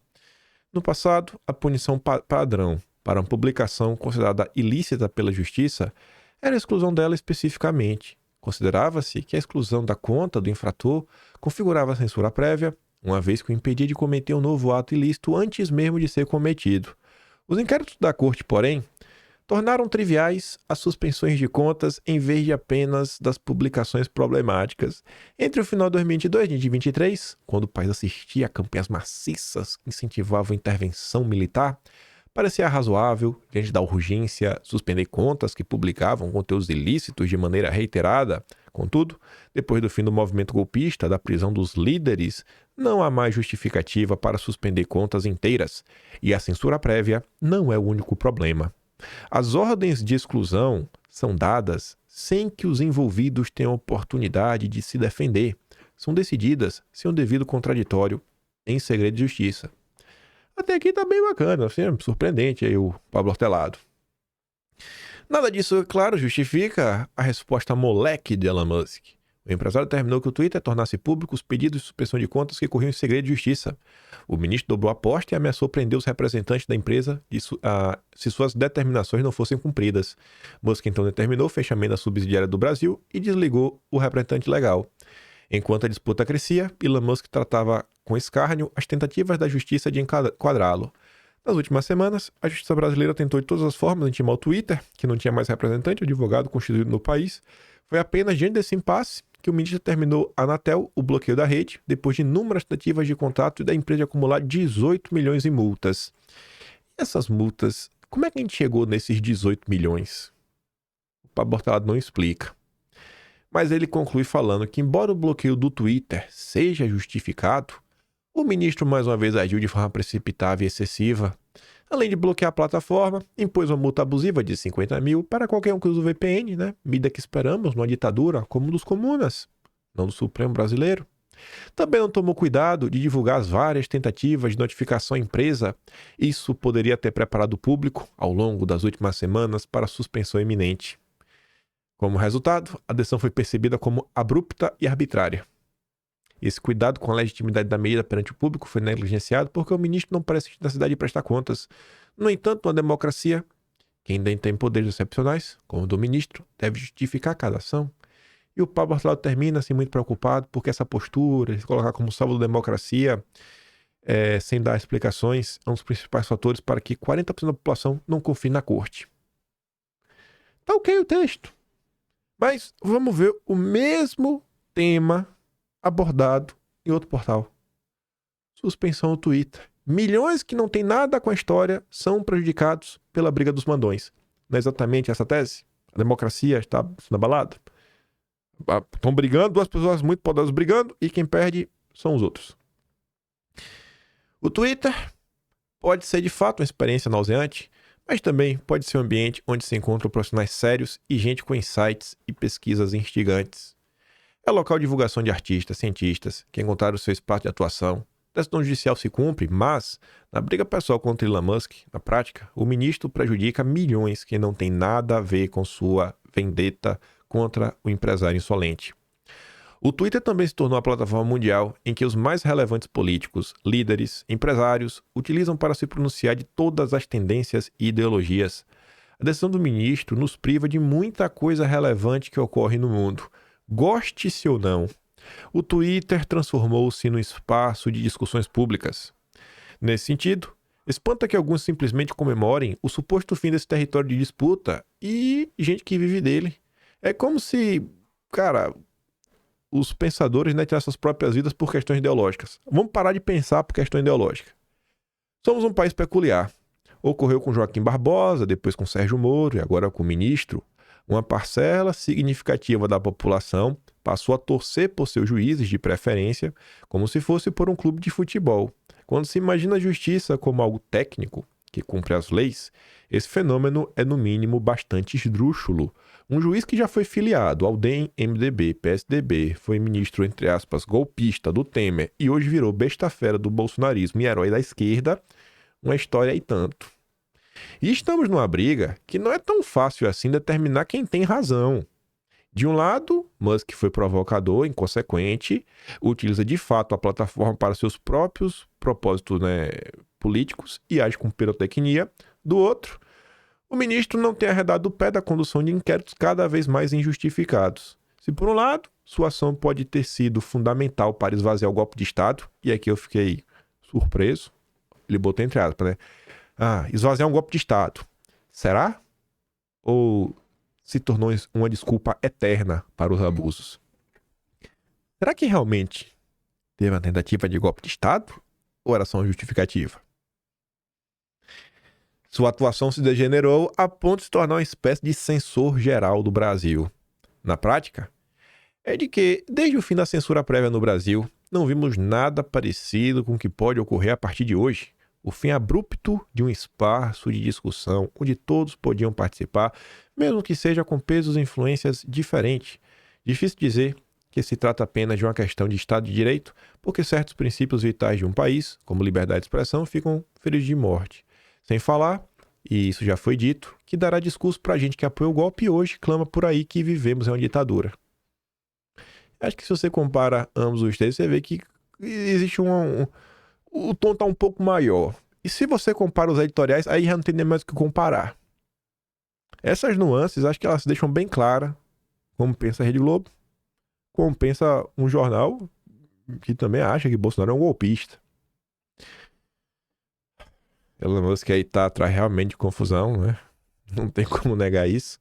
No passado, a punição padrão para uma publicação considerada ilícita pela justiça era a exclusão dela especificamente. Considerava-se que a exclusão da conta do infrator configurava a censura prévia, uma vez que o impedia de cometer um novo ato ilícito antes mesmo de ser cometido. Os inquéritos da corte, porém, tornaram triviais as suspensões de contas em vez de apenas das publicações problemáticas. Entre o final de 2022 e 2023, quando o país assistia a campanhas maciças que incentivavam a intervenção militar, parecia razoável, diante da urgência, suspender contas que publicavam conteúdos ilícitos de maneira reiterada. Contudo, depois do fim do movimento golpista, da prisão dos líderes, não há mais justificativa para suspender contas inteiras, e a censura prévia não é o único problema. As ordens de exclusão são dadas sem que os envolvidos tenham oportunidade de se defender. São decididas sem o devido contraditório, em segredo de justiça. Até aqui tá bem bacana, assim, surpreendente aí o Pablo Hortelado. Nada disso, é claro, justifica a resposta moleque de Elon Musk. O empresário determinou que o Twitter tornasse público os pedidos de suspensão de contas que corriam em segredo de justiça. O ministro dobrou a aposta e ameaçou prender os representantes da empresa se suas determinações não fossem cumpridas. Musk então determinou o fechamento da subsidiária do Brasil e desligou o representante legal. Enquanto a disputa crescia, Elon Musk tratava com escárnio as tentativas da justiça de enquadrá-lo. Nas últimas semanas, a justiça brasileira tentou de todas as formas intimar o Twitter, que não tinha mais representante ou advogado constituído no país. Foi apenas diante desse impasse que o ministro determinou à Anatel o bloqueio da rede, depois de inúmeras tentativas de contato e da empresa acumular 18 milhões em multas. E essas multas, como é que a gente chegou nesses 18 milhões? O Pablo Hortelado não explica. Mas ele conclui falando que, embora o bloqueio do Twitter seja justificado, o ministro mais uma vez agiu de forma precipitada e excessiva. Além de bloquear a plataforma, impôs uma multa abusiva de 50 mil para qualquer um que usa o VPN, medida que esperamos numa ditadura como dos comunas, não do Supremo brasileiro. Também não tomou cuidado de divulgar as várias tentativas de notificação à empresa. Isso poderia ter preparado o público, ao longo das últimas semanas, para a suspensão iminente. Como resultado, a decisão foi percebida como abrupta e arbitrária. Esse cuidado com a legitimidade da medida perante o público foi negligenciado porque o ministro não parece ter necessidade de prestar contas. No entanto, na democracia, quem tem poderes excepcionais, como o do ministro, deve justificar cada ação. E o Pablo Hortelado termina assim muito preocupado porque essa postura, de se colocar como salvo da democracia, sem dar explicações, é um dos principais fatores para que 40% da população não confie na corte. Tá ok o texto. Mas vamos ver o mesmo tema abordado em outro portal. Suspensão do Twitter. Milhões que não tem nada com a história são prejudicados pela briga dos mandões. Não é exatamente essa tese? A democracia está sendo abalada? Estão brigando, duas pessoas muito poderosas brigando, e quem perde são os outros. O Twitter pode ser de fato uma experiência nauseante, mas também pode ser um ambiente onde se encontram profissionais sérios e gente com insights e pesquisas instigantes. É local de divulgação de artistas, cientistas, que encontraram seu espaço de atuação. A decisão judicial se cumpre, mas, na briga pessoal contra Elon Musk, na prática, o ministro prejudica milhões que não têm nada a ver com sua vendetta contra o empresário insolente. O Twitter também se tornou a plataforma mundial em que os mais relevantes políticos, líderes, empresários utilizam para se pronunciar de todas as tendências e ideologias. A decisão do ministro nos priva de muita coisa relevante que ocorre no mundo. Goste-se ou não, o Twitter transformou-se num espaço de discussões públicas. Nesse sentido, espanta que alguns simplesmente comemorem o suposto fim desse território de disputa e gente que vive dele. É como se, cara, os pensadores, né, tirassem suas próprias vidas por questões ideológicas. Vamos parar de pensar por questão ideológica. Somos um país peculiar. Ocorreu com Joaquim Barbosa, depois com Sérgio Moro e agora com o ministro. Uma parcela significativa da população passou a torcer por seus juízes de preferência, como se fosse por um clube de futebol. Quando se imagina a justiça como algo técnico, que cumpre as leis, esse fenômeno é no mínimo bastante esdrúxulo. Um juiz que já foi filiado ao DEM, MDB, PSDB, foi ministro, entre aspas, golpista do Temer e hoje virou besta-fera do bolsonarismo e herói da esquerda, uma história e tanto. E estamos numa briga que não é tão fácil assim determinar quem tem razão. De um lado, Musk foi provocador, inconsequente, utiliza de fato a plataforma para seus próprios propósitos, né, políticos e age com pirotecnia. Do outro, o ministro não tem arredado o pé da condução de inquéritos cada vez mais injustificados. Se por um lado, sua ação pode ter sido fundamental para esvaziar o golpe de Estado, e aqui eu fiquei surpreso, ele botou entre aspas, né? Esvaziar um golpe de Estado. Será? Ou se tornou uma desculpa eterna para os abusos? Será que realmente teve uma tentativa de golpe de Estado? Ou era só uma justificativa? Sua atuação se degenerou a ponto de se tornar uma espécie de censor geral do Brasil. Na prática, é de que, desde o fim da censura prévia no Brasil, não vimos nada parecido com o que pode ocorrer a partir de hoje. O fim abrupto de um espaço de discussão onde todos podiam participar, mesmo que seja com pesos e influências diferentes. Difícil dizer que se trata apenas de uma questão de Estado de Direito, porque certos princípios vitais de um país, como liberdade de expressão, ficam feridos de morte. Sem falar, e isso já foi dito, que dará discurso pra gente que apoia o golpe e hoje clama por aí que vivemos em uma ditadura. Acho que se você compara ambos os textos, você vê que existe o tom tá um pouco maior. E se você compara os editoriais, aí já não tem nem mais o que comparar. Essas nuances, acho que elas deixam bem clara como pensa a Rede Globo, como pensa um jornal que também acha que Bolsonaro é um golpista. Elon Musk aí tá atrás realmente de confusão, né? Não tem como negar isso.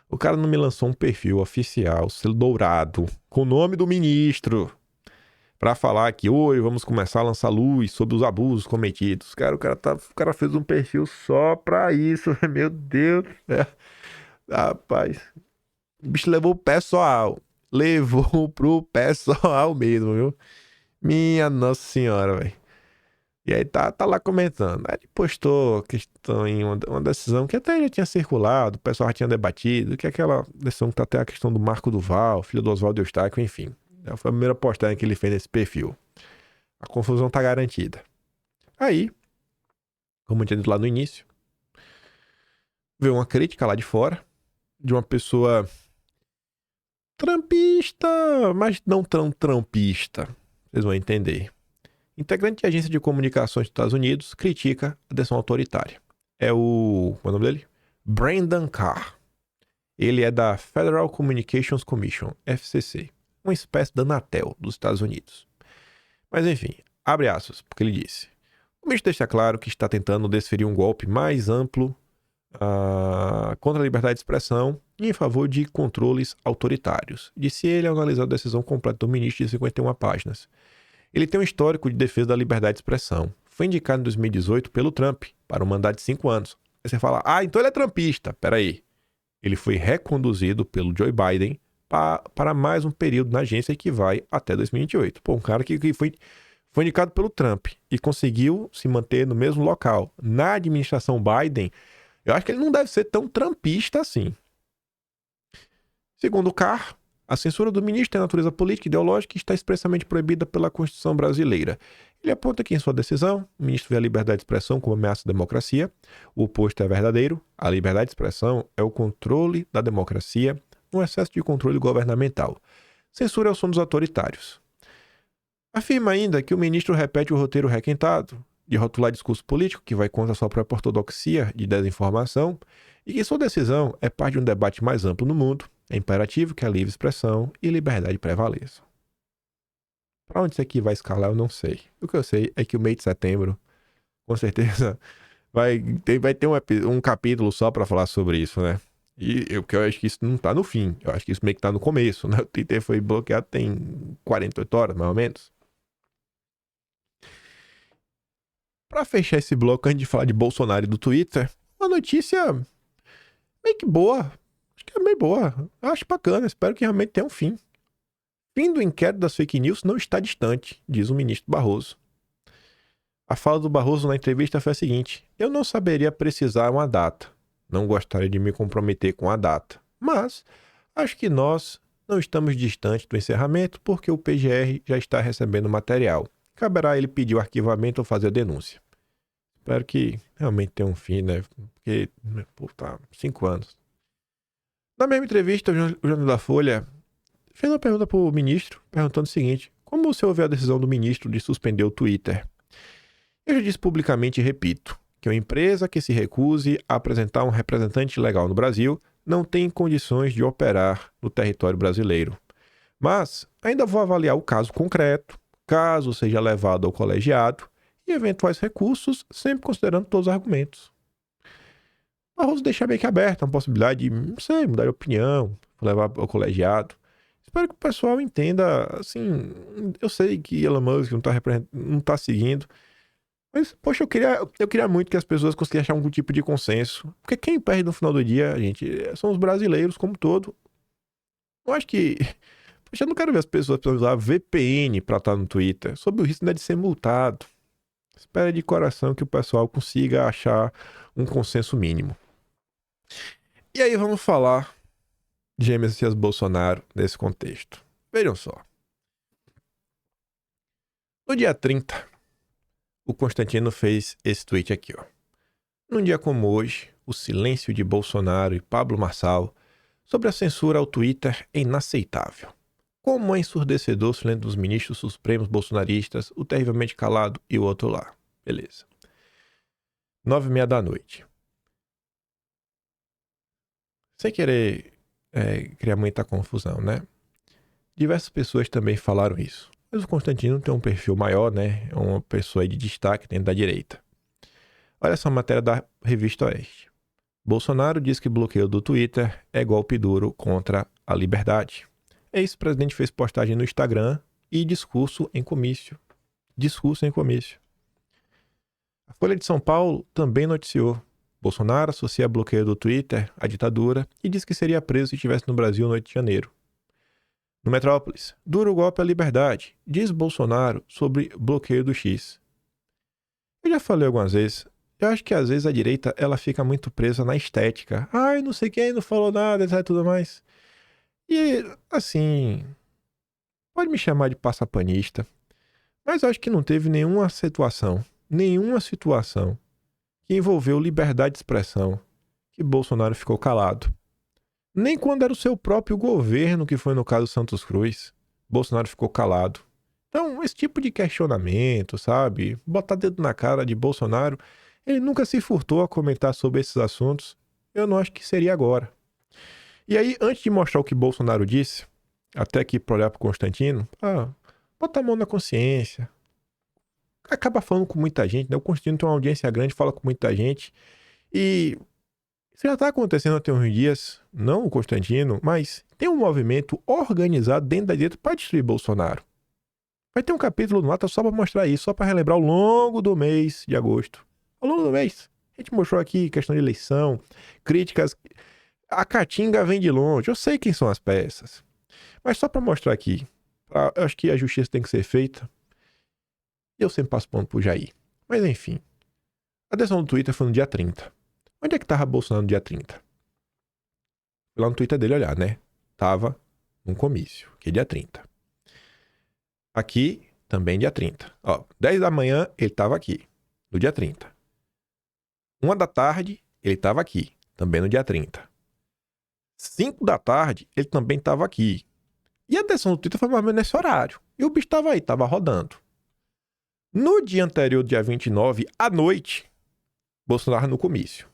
O cara não me lançou um perfil oficial, selo dourado, com o nome do ministro, pra falar que hoje vamos começar a lançar luz sobre os abusos cometidos. Cara, o cara fez um perfil só pra isso, meu Deus. Rapaz, o bicho levou o pessoal. Levou pro pessoal mesmo, viu? Minha Nossa Senhora, velho. E aí tá lá comentando. Aí ele postou questão em uma decisão que até já tinha circulado, o pessoal já tinha debatido, que é aquela decisão que tá até a questão do Marco Duval, filho do Oswaldo Eustáquio, enfim. Foi a primeira postagem que ele fez nesse perfil. A confusão tá garantida. Aí, como eu tinha dito lá no início, veio uma crítica lá de fora, de uma pessoa trampista, mas não tão trampista. Vocês vão entender. Integrante de agência de comunicações dos Estados Unidos critica a decisão autoritária. Qual é o nome dele? Brendan Carr. Ele é da Federal Communications Commission, FCC, uma espécie da Anatel dos Estados Unidos. Mas enfim, abre aspas, porque ele disse: o ministro deixa claro que está tentando desferir um golpe mais amplo contra a liberdade de expressão e em favor de controles autoritários. Disse ele ao analisar a decisão completa do ministro de 51 páginas. Ele tem um histórico de defesa da liberdade de expressão. Foi indicado em 2018 pelo Trump para um mandato de 5 anos. Aí você fala, então ele é trumpista. Peraí. Ele foi reconduzido pelo Joe Biden para mais um período na agência que vai até 2028. Pô, um cara que foi indicado pelo Trump e conseguiu se manter no mesmo local. Na administração Biden, eu acho que ele não deve ser tão trumpista assim. Segundo o Carr, a censura do ministro tem natureza política e ideológica e está expressamente proibida pela Constituição brasileira. Ele aponta que em sua decisão, o ministro vê a liberdade de expressão como ameaça à democracia. O oposto é verdadeiro. A liberdade de expressão é o controle da democracia, um excesso de controle governamental. Censura é o som dos autoritários. Afirma ainda que o ministro repete o roteiro requintado de rotular discurso político que vai contra a sua própria ortodoxia de desinformação e que sua decisão é parte de um debate mais amplo no mundo. É imperativo que a livre expressão e liberdade prevaleçam. Para onde isso aqui vai escalar, eu não sei. O que eu sei é que o mês de setembro, com certeza, vai ter um capítulo só para falar sobre isso, né? E eu acho que isso não tá no fim. Eu acho que isso meio que tá no começo, né? O Twitter foi bloqueado tem 48 horas, mais ou menos. Pra fechar esse bloco, antes de falar de Bolsonaro e do Twitter, uma notícia meio que boa. Acho que é meio boa. Eu acho bacana. Espero que realmente tenha um fim. Fim do inquérito das fake news não está distante, diz o ministro Barroso. A fala do Barroso na entrevista foi a seguinte: eu não saberia precisar uma data. Não gostaria de me comprometer com a data. Mas acho que nós não estamos distantes do encerramento porque o PGR já está recebendo material. Caberá ele pedir o arquivamento ou fazer a denúncia. Espero que realmente tenha um fim, né? Porque, pô, tá 5 anos. Na mesma entrevista, o Jornal da Folha fez uma pergunta para o ministro, perguntando o seguinte: como você ouviu a decisão do ministro de suspender o Twitter? Eu já disse publicamente e repito que uma empresa que se recuse a apresentar um representante legal no Brasil não tem condições de operar no território brasileiro. Mas ainda vou avaliar o caso concreto, caso seja levado ao colegiado, e eventuais recursos, sempre considerando todos os argumentos. Barroso deixa meio que aberta a possibilidade de, não sei, mudar de opinião, levar ao colegiado. Espero que o pessoal entenda, assim, eu sei que Elon Musk não tá seguindo, mas, poxa, eu queria muito que as pessoas conseguissem achar algum tipo de consenso. Porque quem perde no final do dia, gente, são os brasileiros como um todo. Eu acho que... Poxa, eu não quero ver as pessoas precisando usar VPN pra estar no Twitter, sob o risco de ser multado. Espero de coração que o pessoal consiga achar um consenso mínimo. E aí vamos falar de Jair Messias Bolsonaro nesse contexto. Vejam só. No dia 30, o Constantino fez esse tweet aqui, ó. Num dia como hoje, o silêncio de Bolsonaro e Pablo Marçal sobre a censura ao Twitter é inaceitável. Como é ensurdecedor o silêncio dos ministros supremos bolsonaristas, o terrivelmente calado e o outro lá. Beleza. 9h30 da noite. Sem querer criar muita confusão, né? Diversas pessoas também falaram isso. Mas o Constantino tem um perfil maior, né? É uma pessoa de destaque dentro da direita. Olha essa matéria da Revista Oeste. Bolsonaro diz que bloqueio do Twitter é golpe duro contra a liberdade. Ex-presidente fez postagem no Instagram e discurso em comício. A Folha de São Paulo também noticiou. Bolsonaro associa bloqueio do Twitter à ditadura e diz que seria preso se estivesse no Brasil no 8 de janeiro. No Metrópolis, duro golpe à liberdade, diz Bolsonaro sobre bloqueio do X. Eu já falei algumas vezes, eu acho que às vezes a direita ela fica muito presa na estética. Ai, não sei quem, não falou nada, etc, tudo mais. E, assim, pode me chamar de passapanista, mas eu acho que não teve nenhuma situação que envolveu liberdade de expressão que Bolsonaro ficou calado. Nem quando era o seu próprio governo, que foi no caso Santos Cruz, Bolsonaro ficou calado. Então, esse tipo de questionamento, sabe? Botar dedo na cara de Bolsonaro, ele nunca se furtou a comentar sobre esses assuntos. Eu não acho que seria agora. E aí, antes de mostrar o que Bolsonaro disse, até aqui para olhar para o Constantino, bota a mão na consciência. Acaba falando com muita gente, né? O Constantino tem uma audiência grande, fala com muita gente. E isso já está acontecendo até uns dias, não o Constantino, mas tem um movimento organizado dentro da direita para destruir Bolsonaro. Vai ter um capítulo no Ata só para mostrar isso, só para relembrar ao longo do mês de agosto. Ao longo do mês, a gente mostrou aqui questão de eleição, críticas. A Caatinga vem de longe, eu sei quem são as peças. Mas só para mostrar aqui, eu acho que a justiça tem que ser feita. E eu sempre passo pano pro Jair. Mas enfim, a decisão do Twitter foi no dia 30. Onde é que tava Bolsonaro no dia 30? Fui lá no Twitter dele olhar, né? Tava num comício, que é dia 30. Aqui, também dia 30. Ó, 10 da manhã, ele tava aqui, no dia 30. 1 da tarde, ele tava aqui, também no dia 30. 5 da tarde, ele também tava aqui. E a decisão do Twitter foi mais ou menos nesse horário. E o bicho tava aí, tava rodando. No dia anterior, dia 29, à noite, Bolsonaro no comício.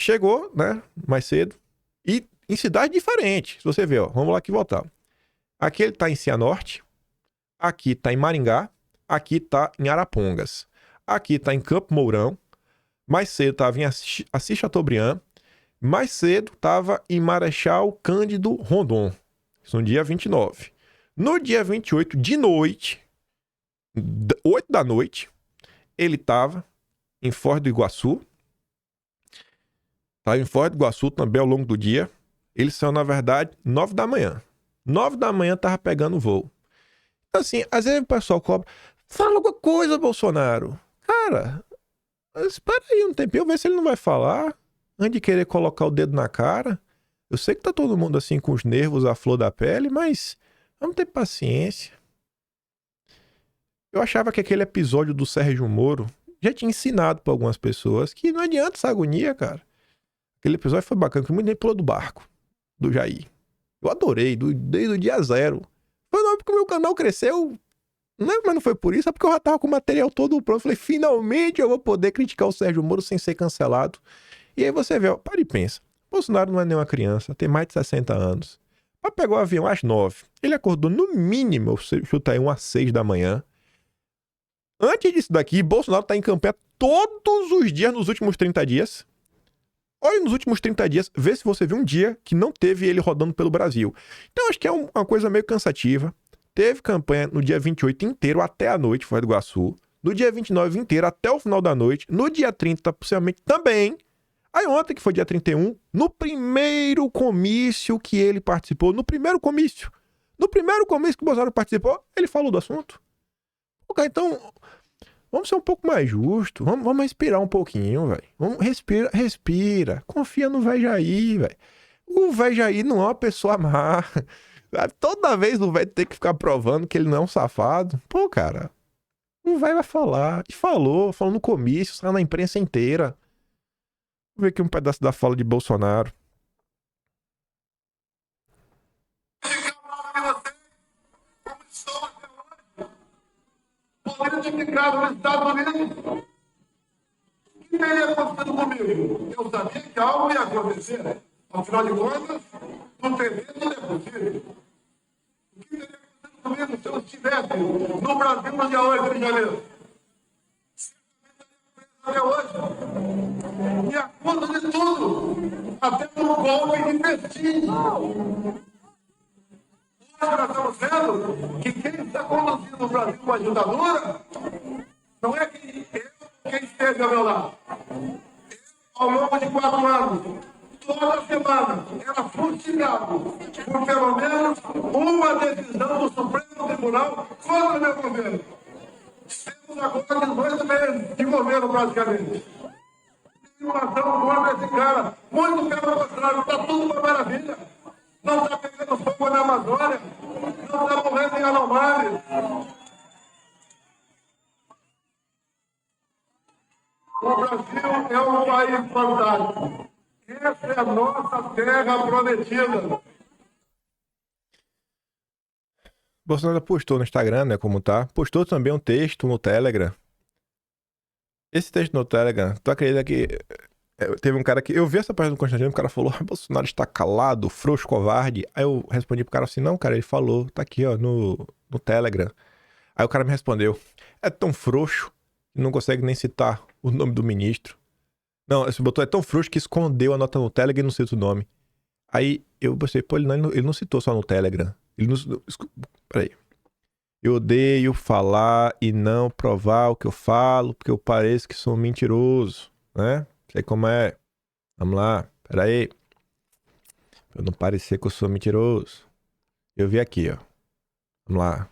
Chegou, né, mais cedo, e em cidades diferentes. Se você ver, ó, vamos lá aqui voltar. Aqui ele tá em Cianorte, aqui tá em Maringá, aqui tá em Arapongas, aqui tá em Campo Mourão, Mais cedo estava em Assis Chateaubriand. Mais cedo estava em Marechal Cândido Rondon. Isso no dia 29. No dia 28, de noite, 8 da noite, ele estava em Foz do Iguaçu. Estava em Foz do Iguaçu também ao longo do dia. Ele saiu, na verdade, 9 da manhã. 9 da manhã estava pegando o voo. Então, assim, às vezes o pessoal cobra. Fala alguma coisa, Bolsonaro. Cara, espera aí um tempinho, ver se ele não vai falar. Antes de querer colocar o dedo na cara. Eu sei que tá todo mundo assim com os nervos à flor da pele, mas vamos ter paciência. Eu achava que aquele episódio do Sérgio Moro já tinha ensinado pra algumas pessoas que não adianta essa agonia, cara. Aquele episódio foi bacana, que muita gente pulou do barco, do Jair. Eu adorei, desde o dia zero. Foi não porque o meu canal cresceu. Não, mas não foi por isso, é porque eu já tava com o material todo pronto. Falei, finalmente eu vou poder criticar o Sérgio Moro sem ser cancelado. E aí você vê, ó, para e pensa. Bolsonaro não é nenhuma criança, tem mais de 60 anos. Mas pegou o avião às 9. Ele acordou no mínimo, eu chuto aí, 6 da manhã. Antes disso daqui, Bolsonaro tá em campanha todos os dias nos últimos 30 dias. Olha nos últimos 30 dias, vê se você viu um dia que não teve ele rodando pelo Brasil. Então acho que é uma coisa meio cansativa. Teve campanha no dia 28 inteiro até a noite, Foz do Iguaçu. No dia 29 inteiro até o final da noite. No dia 30, possivelmente também. Aí ontem, que foi dia 31, no primeiro comício que ele participou, no primeiro comício que o Bolsonaro participou, ele falou do assunto. Ok, então, vamos ser um pouco mais justos, vamos respirar um pouquinho, velho. Vamos, respira, confia no velho Jair, velho. O velho Jair não é uma pessoa má. Toda vez o velho tem que ficar provando que ele não é um safado. Pô, cara, o velho vai falar. E falou no comício, saiu na imprensa inteira. Vou ver aqui um pedaço da fala de Bolsonaro. Poderia ter ficado nos Estados Unidos. O que teria acontecido comigo? Eu sabia que algo ia acontecer. Afinal de contas, no TV não é possível. O que teria acontecido comigo se eu estivesse no Brasil no dia 8 de janeiro? Até hoje. Me acusa de tudo. Até por golpe de prestígio. Hoje nós estamos vendo que quem está conduzindo o Brasil com a ditadura não é quem esteve ao meu lado. Eu, ao longo de 4 anos, toda semana, era fustigado por pelo menos uma decisão do Supremo Tribunal contra o meu governo. Temos agora 18 meses de governo, praticamente. Simulação contra esse cara. Muito pelo contrário, está tudo uma maravilha. Não está pegando fogo na Amazônia. Não está morrendo em Anomália. O Brasil é um país fantástico. Essa é a nossa terra prometida. Bolsonaro postou no Instagram, né, como tá. Postou também um texto no Telegram. Esse texto no Telegram, tu acredita que teve um cara que... Eu vi essa página do Constantino, o cara falou, Bolsonaro está calado, frouxo, covarde. Aí eu respondi pro cara assim, não, cara, ele falou, tá aqui, ó, no Telegram. Aí o cara me respondeu, é tão frouxo que não consegue nem citar o nome do ministro. Não, esse botou, é tão frouxo que escondeu a nota no Telegram e não cita o nome. Aí eu pensei, pô, ele não citou só no Telegram. Ele não... Peraí. Eu odeio falar e não provar o que eu falo, porque eu pareço que sou um mentiroso, né? Sei como é. Vamos lá, peraí. Pra eu não parecer que eu sou mentiroso. Eu vi aqui, ó. Vamos lá.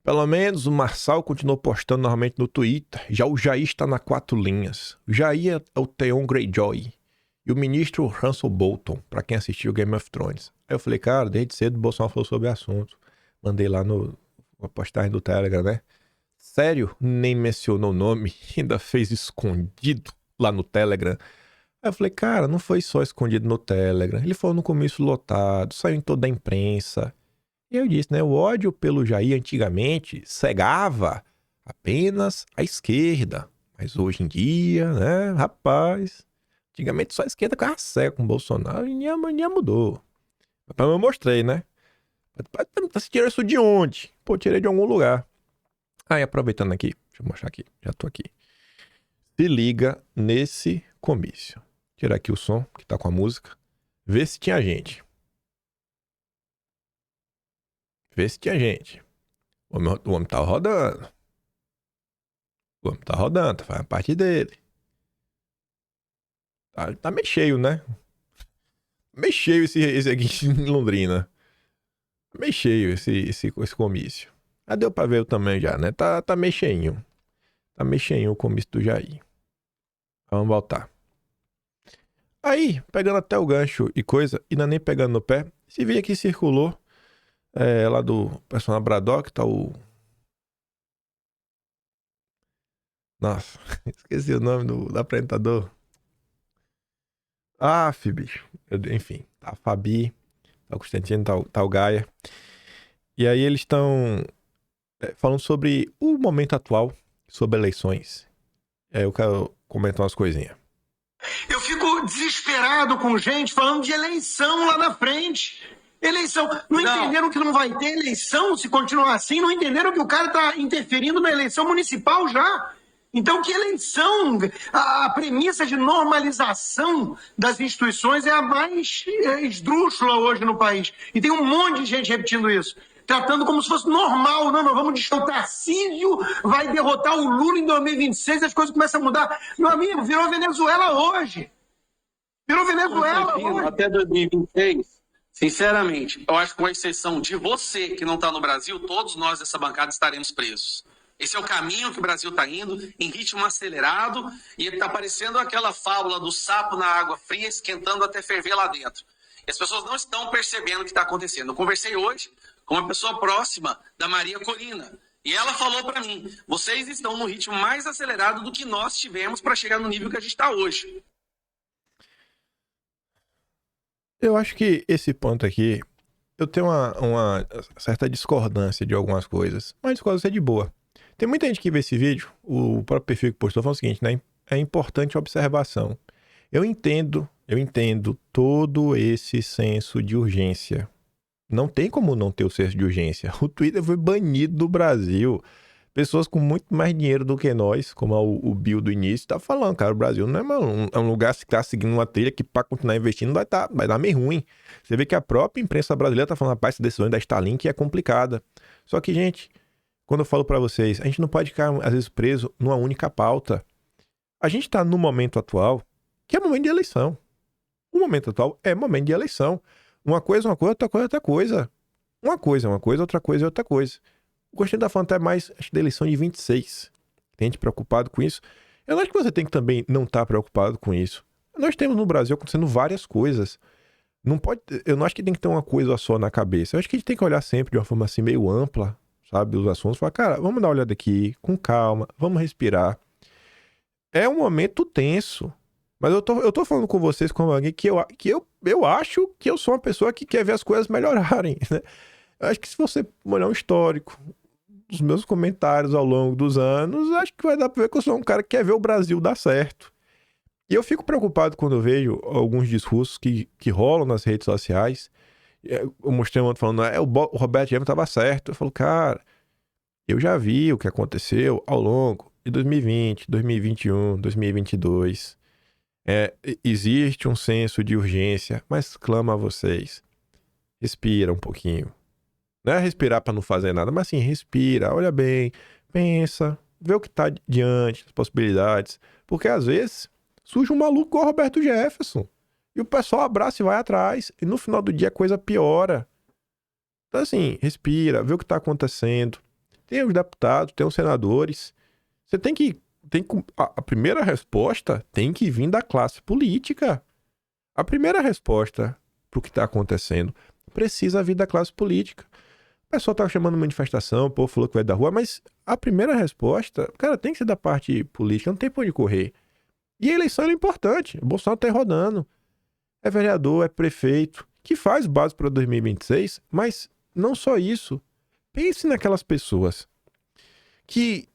Pelo menos o Marçal continuou postando normalmente no Twitter. Já o Jair está na 4 linhas. O Jair é o Theon Greyjoy. E o ministro Russell Bolton, pra quem assistiu Game of Thrones. Aí eu falei, cara, desde cedo o Bolsonaro falou sobre o assunto. Mandei lá no postagem do Telegram, né? Sério? Nem mencionou o nome. Ainda fez escondido lá no Telegram. Aí eu falei, cara, não foi só escondido no Telegram. Ele falou no comício lotado, saiu em toda a imprensa. E eu disse, né? O ódio pelo Jair antigamente cegava apenas a esquerda. Mas hoje em dia, né, rapaz... Antigamente só a esquerda ficava cega com o Bolsonaro e a mudou. Mas eu mostrei, né? Você tirou isso de onde? Pô, tirei de algum lugar. Aí, aproveitando aqui, deixa eu mostrar aqui, já tô aqui. Se liga nesse comício. Tirar aqui o som, que tá com a música. Vê se tinha gente. Vê se tinha gente. O homem tá rodando. O homem tá rodando, faz a parte dele. Tá meio cheio, né? Meio cheio esse aqui em Londrina. Meio cheio esse comício. Ah, deu pra ver o tamanho já, né? Tá meio cheinho. Tá meio cheinho o comício do Jair. Vamos voltar. Aí, pegando até o gancho e coisa, e não é nem pegando no pé, esse vídeo aqui circulou lá do personagem Braddock, tá o... Nossa, esqueci o nome do apresentador. Bicho. Enfim, tá a Fabi, tá o Constantino, tá o Gaia. E aí eles estão falando sobre o momento atual, sobre eleições. Eu quero comentar umas coisinhas. Eu fico desesperado com gente falando de eleição lá na frente. Eleição. Não entenderam que não vai ter eleição se continuar assim? Não entenderam que o cara está interferindo na eleição municipal já? Então, que eleição? A premissa de normalização das instituições é a mais esdrúxula hoje no país. E tem um monte de gente repetindo isso. Tratando como se fosse normal. Não, nós vamos discutir. O Tarcísio vai derrotar o Lula em 2026, as coisas começam a mudar. Meu amigo, virou Venezuela hoje. Virou Venezuela hoje. Até 2026, sinceramente, eu acho que com exceção de você que não está no Brasil, todos nós dessa bancada estaremos presos. Esse é o caminho que o Brasil está indo, em ritmo acelerado, e está parecendo aquela fábula do sapo na água fria, esquentando até ferver lá dentro. E as pessoas não estão percebendo o que está acontecendo. Eu conversei hoje com uma pessoa próxima da Maria Corina, e ela falou para mim, vocês estão no ritmo mais acelerado do que nós tivemos para chegar no nível que a gente está hoje. Eu acho que esse ponto aqui, eu tenho uma certa discordância de algumas coisas, mas discordância é de boa. Tem muita gente que vê esse vídeo, o próprio perfil que postou falou o seguinte, né? É importante a observação. Eu entendo todo esse senso de urgência. Não tem como não ter o senso de urgência. O Twitter foi banido do Brasil. Pessoas com muito mais dinheiro do que nós, como o Bill do início, tá falando, cara, o Brasil não é um lugar que tá seguindo uma trilha que para continuar investindo vai dar meio ruim. Você vê que a própria imprensa brasileira tá falando, rapaz, essa decisão da Starlink é complicada. Só que, gente, quando eu falo para vocês, a gente não pode ficar, às vezes, preso numa única pauta. A gente tá no momento atual, que é momento de eleição. O momento atual é momento de eleição. Uma coisa, outra coisa, outra coisa. Uma coisa é uma coisa, outra coisa é outra coisa. Gostei da falando até mais, acho, da eleição de 26. Tem gente preocupado com isso. Eu acho que você tem que também não estar preocupado com isso. Nós temos no Brasil acontecendo várias coisas. Eu não acho que tem que ter uma coisa só na cabeça. Eu acho que a gente tem que olhar sempre de uma forma assim meio ampla, sabe, os assuntos. Falar, cara, vamos dar uma olhada aqui, com calma, vamos respirar. É um momento tenso. Mas eu tô falando com vocês como alguém que eu acho que eu sou uma pessoa que quer ver as coisas melhorarem, né? Eu acho que se você olhar um histórico dos meus comentários ao longo dos anos, acho que vai dar pra ver que eu sou um cara que quer ver o Brasil dar certo. E eu fico preocupado quando eu vejo alguns discursos que rolam nas redes sociais. Eu mostrei um outro falando, o Roberto Jefferson tava certo. Eu falo, cara, eu já vi o que aconteceu ao longo de 2020, 2021, 2022. Existe um senso de urgência, mas clamo a vocês, respira um pouquinho. Não é respirar para não fazer nada, mas sim, respira, olha bem, pensa, vê o que tá diante, as possibilidades. Porque às vezes surge um maluco igual o Roberto Jefferson. E o pessoal abraça e vai atrás. E no final do dia a coisa piora. Então assim, respira, vê o que tá acontecendo. Tem os deputados, tem os senadores. Você tem que a primeira resposta tem que vir da classe política. A primeira resposta pro que tá acontecendo precisa vir da classe política. O pessoal tá chamando manifestação, o povo falou que vai da rua, mas a primeira resposta, cara, tem que ser da parte política, não tem por onde correr. E a eleição é importante. O Bolsonaro tá aí rodando. É vereador, é prefeito, que faz base para 2026, mas não só isso. Pense naquelas pessoas que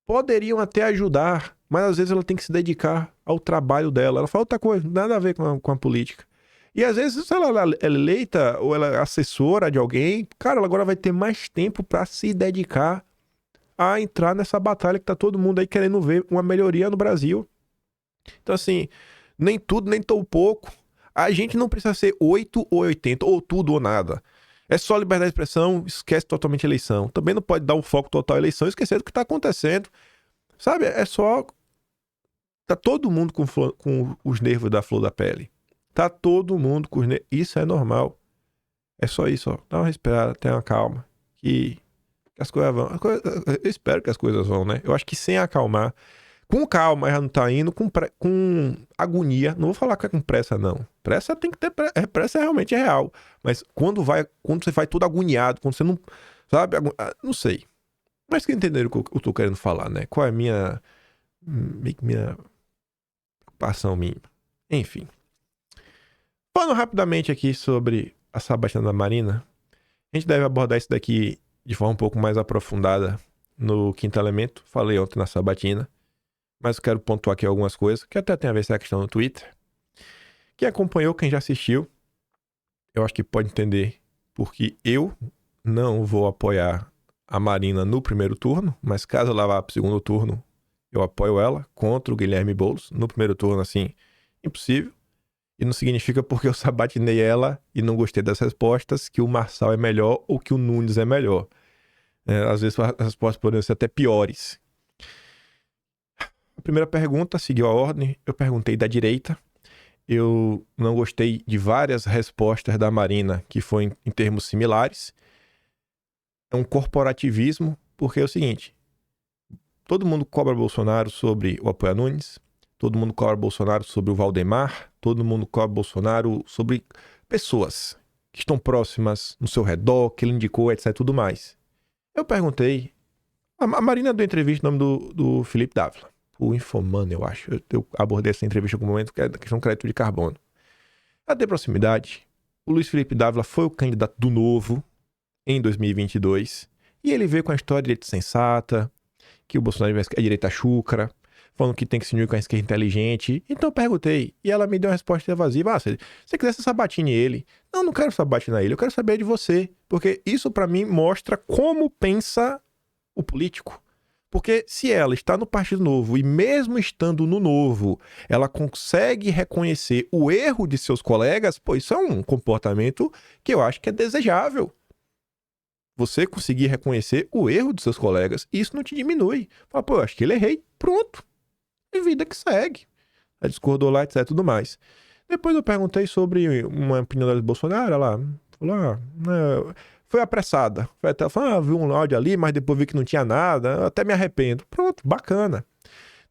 poderiam até ajudar, mas às vezes ela tem que se dedicar ao trabalho dela. Ela fala outra coisa, nada a ver com a política. E às vezes, se ela é eleita ou ela é assessora de alguém, cara, ela agora vai ter mais tempo para se dedicar a entrar nessa batalha que tá todo mundo aí querendo ver uma melhoria no Brasil. Então, assim, nem tudo, nem tão pouco. A gente não precisa ser 8 ou 80, ou tudo ou nada. É só liberdade de expressão, esquece totalmente a eleição. Também não pode dar um foco total à eleição e esquecer do que tá acontecendo. Sabe, é só... Tá todo mundo com os nervos da flor da pele. Tá todo mundo com os nervos. Isso é normal. É só isso, ó. Dá uma respirada, tenha uma calma. Que as coisas vão. Eu espero que as coisas vão, né? Eu acho que sem acalmar. Com calma já não tá indo. Com agonia. Não vou falar que é com pressa, não. Pressa tem que ter. Pressa realmente é real. Mas quando você vai todo agoniado, quando você não. Sabe? Não sei. Mas que entenderam o que eu tô querendo falar, né? Qual é a minha preocupação mínima. Enfim. Falando rapidamente aqui sobre a sabatina da Marina, a gente deve abordar isso daqui de forma um pouco mais aprofundada no Quinto Elemento. Falei ontem na sabatina, mas eu quero pontuar aqui algumas coisas, que até tem a ver com essa questão no Twitter. Quem acompanhou, quem já assistiu, eu acho que pode entender porque eu não vou apoiar a Marina no primeiro turno, mas caso ela vá para o segundo turno, eu apoio ela contra o Guilherme Boulos. No primeiro turno, assim, impossível. E não significa porque eu sabatinei ela e não gostei das respostas que o Marçal é melhor ou que o Nunes é melhor. Às vezes as respostas poderiam ser até piores. A primeira pergunta seguiu a ordem. Eu perguntei da direita. Eu não gostei de várias respostas da Marina que foi em termos similares. É um corporativismo, porque é o seguinte... Todo mundo cobra Bolsonaro sobre o apoio a Nunes. Todo mundo cobra Bolsonaro sobre o Valdemar. Todo mundo cobra Bolsonaro sobre pessoas que estão próximas no seu redor, que ele indicou, etc. Tudo mais. Eu perguntei... A Marina deu entrevista no nome do Felipe Dávila. O Infomano, eu acho. Eu abordei essa entrevista em algum momento, que é da questão do crédito de carbono. Ela tem proximidade. O Luiz Felipe Dávila foi o candidato do Novo em 2022. E ele veio com a história de sensata, que o Bolsonaro é direita chúcara, falando que tem que se unir com a esquerda inteligente. Então eu perguntei, e ela me deu uma resposta evasiva. Se você quiser, você sabatine ele. Não quero sabatinar ele, eu quero saber de você. Porque isso pra mim mostra como pensa o político. Porque se ela está no Partido Novo, e mesmo estando no Novo, ela consegue reconhecer o erro de seus colegas, pô, isso é um comportamento que eu acho que é desejável. Você conseguir reconhecer o erro dos seus colegas, isso não te diminui. Fala, pô, eu acho que ele errei. Pronto. É vida que segue. Ela discordou lá, etc, tudo mais. Depois eu perguntei sobre uma opinião da Bolsonaro, ela falou, foi apressada. Foi até, falou, viu um áudio ali, mas depois vi que não tinha nada, eu até me arrependo. Pronto, bacana.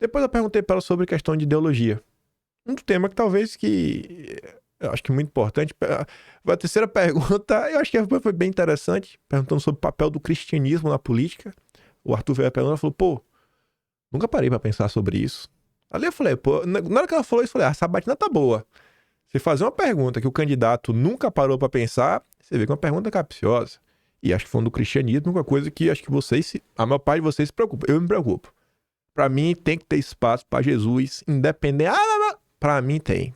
Depois eu perguntei para ela sobre questão de ideologia. Um tema que talvez eu acho que é muito importante. A terceira pergunta, eu acho que foi bem interessante, perguntando sobre o papel do cristianismo na política. O Arthur veio a pergunta e falou, pô, nunca parei pra pensar sobre isso. Ali eu falei, pô, na hora que ela falou isso, eu falei, a sabatina tá boa. Você fazer uma pergunta que o candidato nunca parou pra pensar, você vê que é uma pergunta capciosa. E acho que falando do cristianismo, uma coisa que acho que a maior parte de vocês se preocupa. Eu me preocupo. Pra mim tem que ter espaço pra Jesus, independente. Pra mim tem.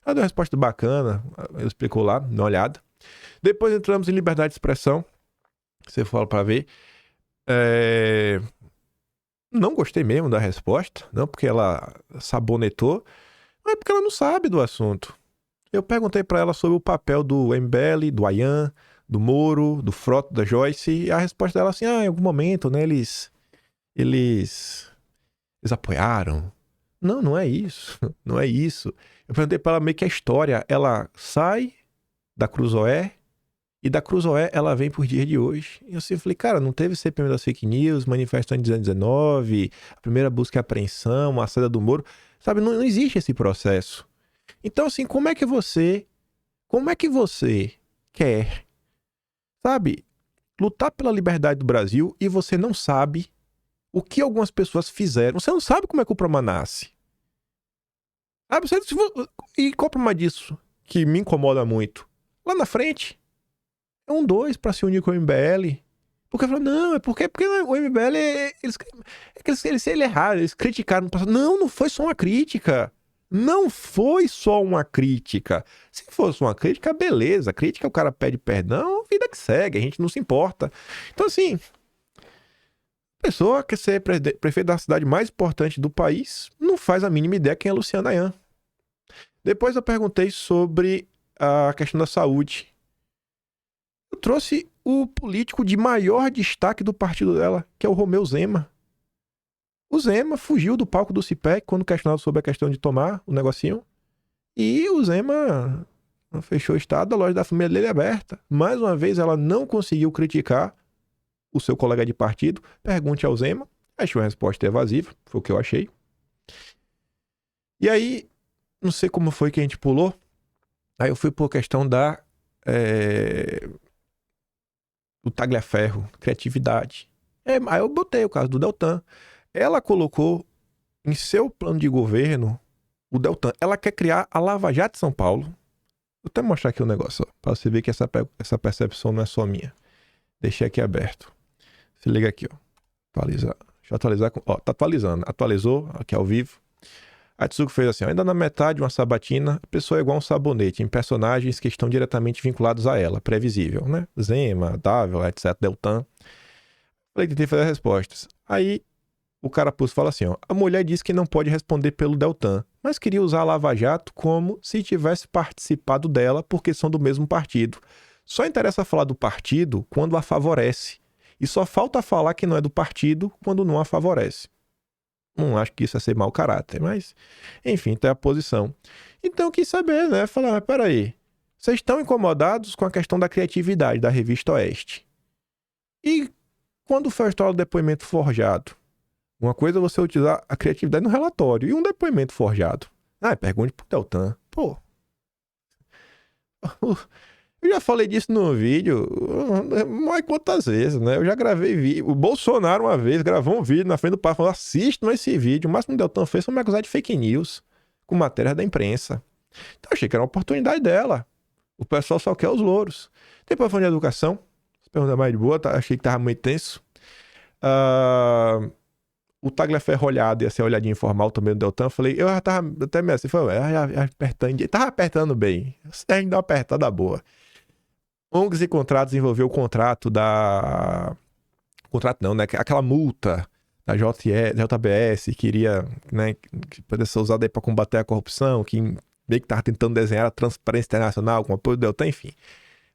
Ela deu uma resposta bacana, ele explicou lá, dá uma olhada. Depois entramos em liberdade de expressão, você fala pra ver. Não gostei mesmo da resposta, não porque ela sabonetou, mas porque ela não sabe do assunto. Eu perguntei pra ela sobre o papel do MBL, do Ayan, do Moro, do Frota, da Joyce, e a resposta dela assim, em algum momento, né, eles apoiaram. Não é isso, não é isso. Eu perguntei pra ela meio que a história. Ela sai da Cruzoé e da Cruzoé ela vem por dia de hoje. E eu assim falei, cara, não teve CPM das fake news, manifesto em 2019, a primeira busca e apreensão, a saída do Moro. Sabe, não existe esse processo. Então, assim, como é que você quer, sabe, lutar pela liberdade do Brasil e você não sabe o que algumas pessoas fizeram? Você não sabe como é que o problema nasce. E qual o problema disso que me incomoda muito? Lá na frente, é 2 para se unir com o MBL. Porque falou, não, porque o MBL, eles erraram, eles criticaram no passado. Não foi só uma crítica. Não foi só uma crítica. Se fosse uma crítica, beleza. Crítica, o cara pede perdão, vida que segue, a gente não se importa. Então, assim, Pessoa que ser prefeito da cidade mais importante do país não faz a mínima ideia quem é Luciana Ayan. Depois eu perguntei sobre a questão da saúde. Eu trouxe o político de maior destaque do partido dela, que é o Romeu Zema. O Zema fugiu do palco do CIPEC quando questionado sobre a questão de tomar o negocinho. E o Zema fechou o estado, a loja da família dele é aberta. Mais uma vez, ela não conseguiu criticar o seu colega de partido. Pergunte ao Zema. Achei uma resposta evasiva, foi o que eu achei. E aí, não sei como foi que a gente pulou. Aí eu fui por questão do Tagliaferro, criatividade. Aí eu botei o caso do Deltan. Ela colocou em seu plano de governo o Deltan. Ela quer criar a Lava Jato de São Paulo. Vou até mostrar aqui o negócio, ó, pra você ver que essa percepção não é só minha. Deixei aqui aberto. Se liga aqui, ó. Atualizar. Deixa eu atualizar. Ó, tá atualizando. Atualizou, aqui ao vivo. A Tsuko fez assim, ó, ainda na metade de uma sabatina, a pessoa é igual um sabonete em personagens que estão diretamente vinculados a ela. Previsível, né? Zema, Dávila, etc. Deltan. Falei que tentei fazer as respostas. Aí o carapuço fala assim, ó, a mulher disse que não pode responder pelo Deltan, mas queria usar a Lava Jato como se tivesse participado dela porque são do mesmo partido. Só interessa falar do partido quando a favorece. E só falta falar que não é do partido quando não a favorece. Não acho que isso é ser mau caráter, mas... Enfim, tem a posição. Então eu quis saber, né? Falar, mas peraí. Vocês estão incomodados com a questão da criatividade da Revista Oeste. E quando foi a história do depoimento forjado? Uma coisa é você utilizar a criatividade no relatório. E um depoimento forjado? Pergunte pro Deltan. Pô. Eu já falei disso no vídeo, mas quantas vezes, né? Eu já gravei vídeo. O Bolsonaro uma vez gravou um vídeo na frente do pai, falou, assistam esse vídeo. O máximo que o Deltan fez foi me acusar de fake news, com matéria da imprensa. Então eu achei que era uma oportunidade dela. O pessoal só quer os louros. Depois falando de educação, pergunta mais de boa, achei que tava muito tenso. O Tagliaferro olhado, ia ser olhadinha informal também do Deltan. Eu falei, eu já tava até meio assim, apertando, tava apertando bem. A gente dá uma apertada boa. ONGs e contratos envolveu o contrato da... Contrato não, né? Aquela multa da JBS que iria, né, que poderia ser usada aí para combater a corrupção, que meio que tava tentando desenhar a transparência internacional com apoio do Deltan, enfim.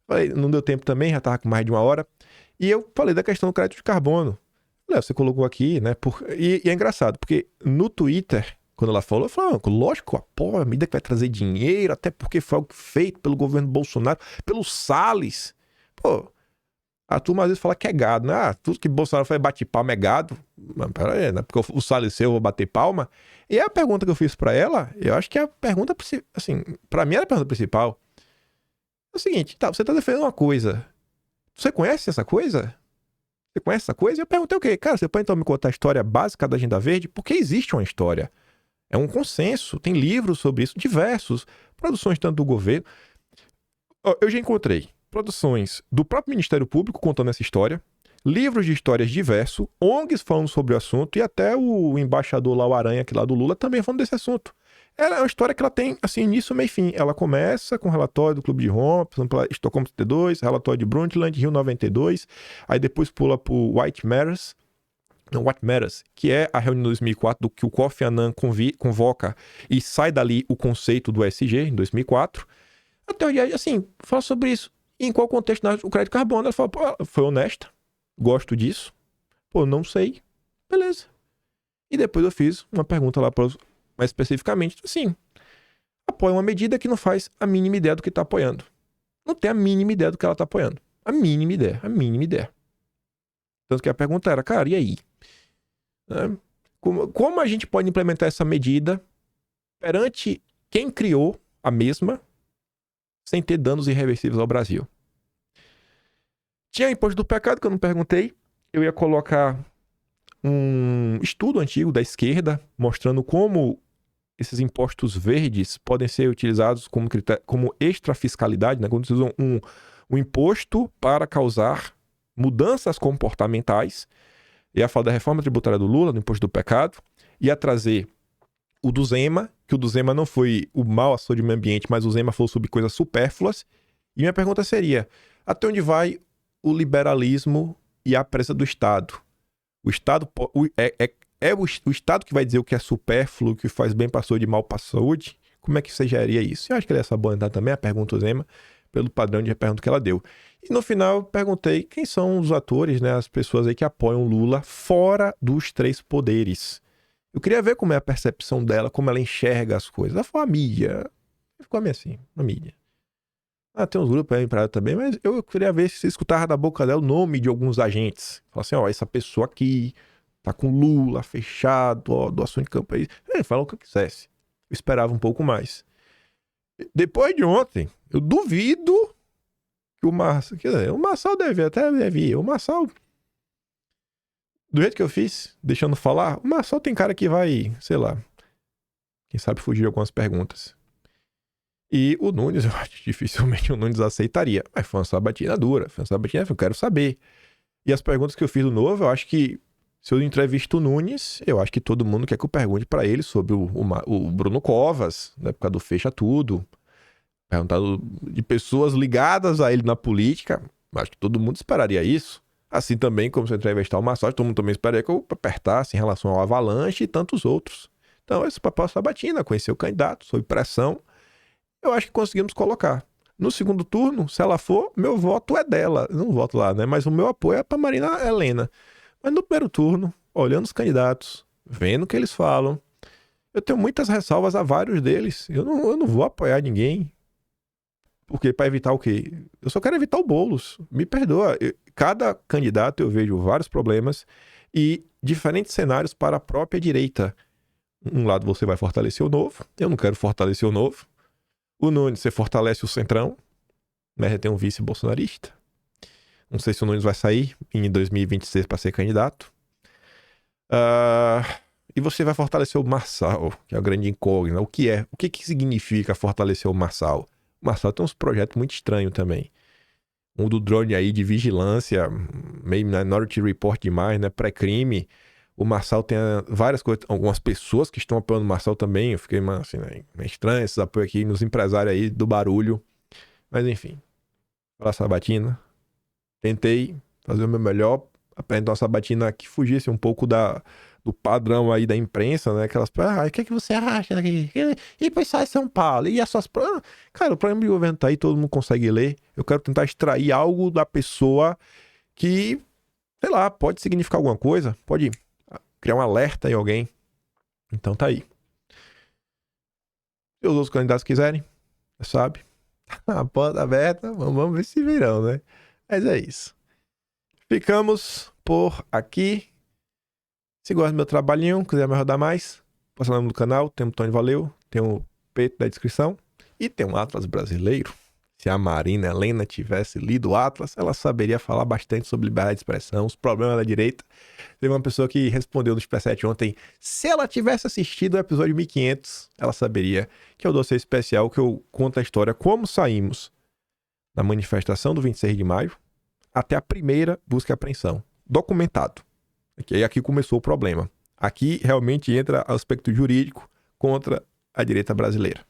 Falei, não deu tempo também, já tava com mais de 1 hora. E eu falei da questão do crédito de carbono. Você colocou aqui, né? E é engraçado, porque no Twitter, quando ela falou, eu falei, lógico, a medida que vai trazer dinheiro, até porque foi algo feito pelo governo Bolsonaro, pelo Salles. Pô, a turma às vezes fala que é gado, né? Tudo que Bolsonaro faz bate palma é gado. Mas pera aí, né? Porque o Salles seu, eu vou bater palma. E a pergunta que eu fiz pra ela, eu acho que é a pergunta, assim, pra mim era a pergunta principal. É o seguinte, tá, você tá defendendo uma coisa. Você conhece essa coisa? Você conhece essa coisa? E eu perguntei o quê? Cara, você pode então me contar a história básica da Agenda Verde? Porque existe uma história. É um consenso. Tem livros sobre isso, diversos. Produções tanto do governo. Eu já encontrei produções do próprio Ministério Público contando essa história. Livros de histórias diversos. ONGs falando sobre o assunto. E até o embaixador lá, o Aranha, aqui lá do Lula, também falando desse assunto. Ela é uma história que ela tem, assim, início, meio e fim. Ela começa com o relatório do Clube de Roma, por exemplo, Estocolmo 32, relatório de Brundtland, Rio 92, aí depois pula pro White Matters, que é a reunião de 2004 que o Kofi Annan convoca e sai dali o conceito do ESG, em 2004. A teoria, assim, fala sobre isso. E em qual contexto o crédito de carbono? Ela fala, pô, foi honesta, gosto disso, pô, não sei, beleza. E depois eu fiz uma pergunta lá para os... Mais especificamente, assim, apoia uma medida que não faz a mínima ideia do que está apoiando. Não tem a mínima ideia do que ela está apoiando. A mínima ideia. Tanto que a pergunta era, cara, e aí? Como a gente pode implementar essa medida perante quem criou a mesma sem ter danos irreversíveis ao Brasil? Tinha imposto do pecado que eu não perguntei. Eu ia colocar um estudo antigo da esquerda mostrando como esses impostos verdes podem ser utilizados como extrafiscalidade, né? Quando usam um imposto para causar mudanças comportamentais. Ia falar da reforma tributária do Lula, do imposto do pecado. Ia trazer o do Zema, que o do Zema não foi o mal à saúde do meio ambiente, mas o Zema falou sobre coisas supérfluas. E minha pergunta seria, até onde vai o liberalismo e a pressa do Estado? O Estado o Estado que vai dizer o que é supérfluo, o que faz bem para a saúde e mal para a saúde? Como é que você geraria isso? Eu acho que ele é sabonetado também, a pergunta do Zema, pelo padrão de pergunta que ela deu. E no final eu perguntei quem são os atores, né, as pessoas aí que apoiam Lula fora dos 3 poderes. Eu queria ver como é a percepção dela, como ela enxerga as coisas. Ela falou a mídia. Ficou meio assim, a mídia. Tem uns grupos aí pra também, mas eu queria ver se você escutava da boca dela o nome de alguns agentes. Fala assim, ó, essa pessoa aqui tá com Lula fechado, ó, doação de campo aí. Ele falou o que eu quisesse. Eu esperava um pouco mais. Depois de ontem, eu duvido que o Marçal... Quer dizer, o Marçal deve ir. O Marçal... Do jeito que eu fiz, deixando falar, o Marçal tem cara que vai, sei lá, quem sabe fugir de algumas perguntas. E o Nunes, eu acho que dificilmente o Nunes aceitaria. Mas foi uma sabatina dura, eu quero saber. E as perguntas que eu fiz do Novo, eu acho que se eu entrevisto o Nunes, eu acho que todo mundo quer que eu pergunte pra ele sobre o Bruno Covas, na época do Fecha Tudo. Perguntar de pessoas ligadas a ele na política. Acho que todo mundo esperaria isso. Assim também, como se eu entrevistar o Marçal, todo mundo também esperaria que eu apertasse em relação ao Avalanche e tantos outros. Então, esse papel sabatina, conhecer o candidato, sob pressão, eu acho que conseguimos colocar. No segundo turno, se ela for, meu voto é dela. Eu não voto lá, né? Mas o meu apoio é pra Marina Helena. Mas no primeiro turno, olhando os candidatos, vendo o que eles falam, eu tenho muitas ressalvas a vários deles. Eu não vou apoiar ninguém. Porque para evitar o quê? Eu só quero evitar o Boulos. Me perdoa. Cada candidato eu vejo vários problemas e diferentes cenários para a própria direita. Um lado você vai fortalecer o Novo. Eu não quero fortalecer o Novo. O Nunes, você fortalece o Centrão. Mas já tem um vice bolsonarista. Não sei se o Nunes vai sair em 2026 para ser candidato. E você vai fortalecer o Marçal, que é a grande incógnita. O que significa fortalecer o Marçal? O Marçal tem uns projetos muito estranhos também. Um do drone aí de vigilância, meio Minority Report demais, né? Pré-crime. O Marçal tem várias coisas, algumas pessoas que estão apoiando o Marçal também. Eu fiquei assim, né? Meio estranho esses apoios aqui nos empresários aí do barulho. Mas enfim. Fala sabatina. Tentei fazer o meu melhor, apresentar uma sabatina que fugisse um pouco do padrão aí da imprensa, né? Aquelas, o que você acha daqui? E depois sai São Paulo, e as suas... Cara, o programa de governo tá aí, todo mundo consegue ler. Eu quero tentar extrair algo da pessoa que, sei lá, pode significar alguma coisa, pode criar um alerta em alguém. Então tá aí. Se os outros candidatos quiserem, sabe? A porta aberta, vamos ver se virão, né? Mas é isso. Ficamos por aqui. Se gosta do meu trabalhinho, quiser me ajudar mais, passa lá no canal, tem um botão de valeu, tem o peito da descrição e tem um Atlas brasileiro. Se a Marina Helena tivesse lido o Atlas, ela saberia falar bastante sobre liberdade de expressão, os problemas da direita. Teve uma pessoa que respondeu no Super7 ontem, se ela tivesse assistido o episódio 1500, ela saberia que é o dossiê especial que eu conto a história como saímos da manifestação do 26 de maio até a primeira busca e apreensão. Documentado. E aqui começou o problema. Aqui realmente entra o aspecto jurídico contra a direita brasileira.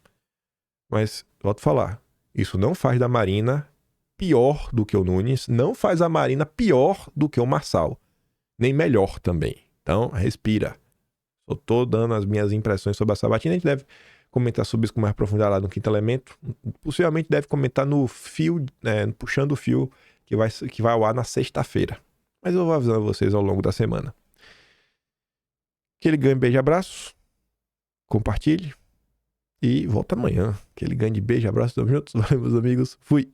Mas, volto a falar, isso não faz da Marina pior do que o Nunes, não faz a Marina pior do que o Marçal, nem melhor também. Então, respira. Eu tô dando as minhas impressões sobre a sabatina, a gente deve comentar sobre isso com mais profundidade lá no Quinto Elemento. Possivelmente deve comentar no fio, puxando o fio que vai ao ar na sexta-feira. Mas eu vou avisando vocês ao longo da semana. Aquele grande beijo e abraço. Compartilhe. E volta amanhã. Aquele grande beijo e abraço. Tamo juntos. Valeu, meus amigos. Fui.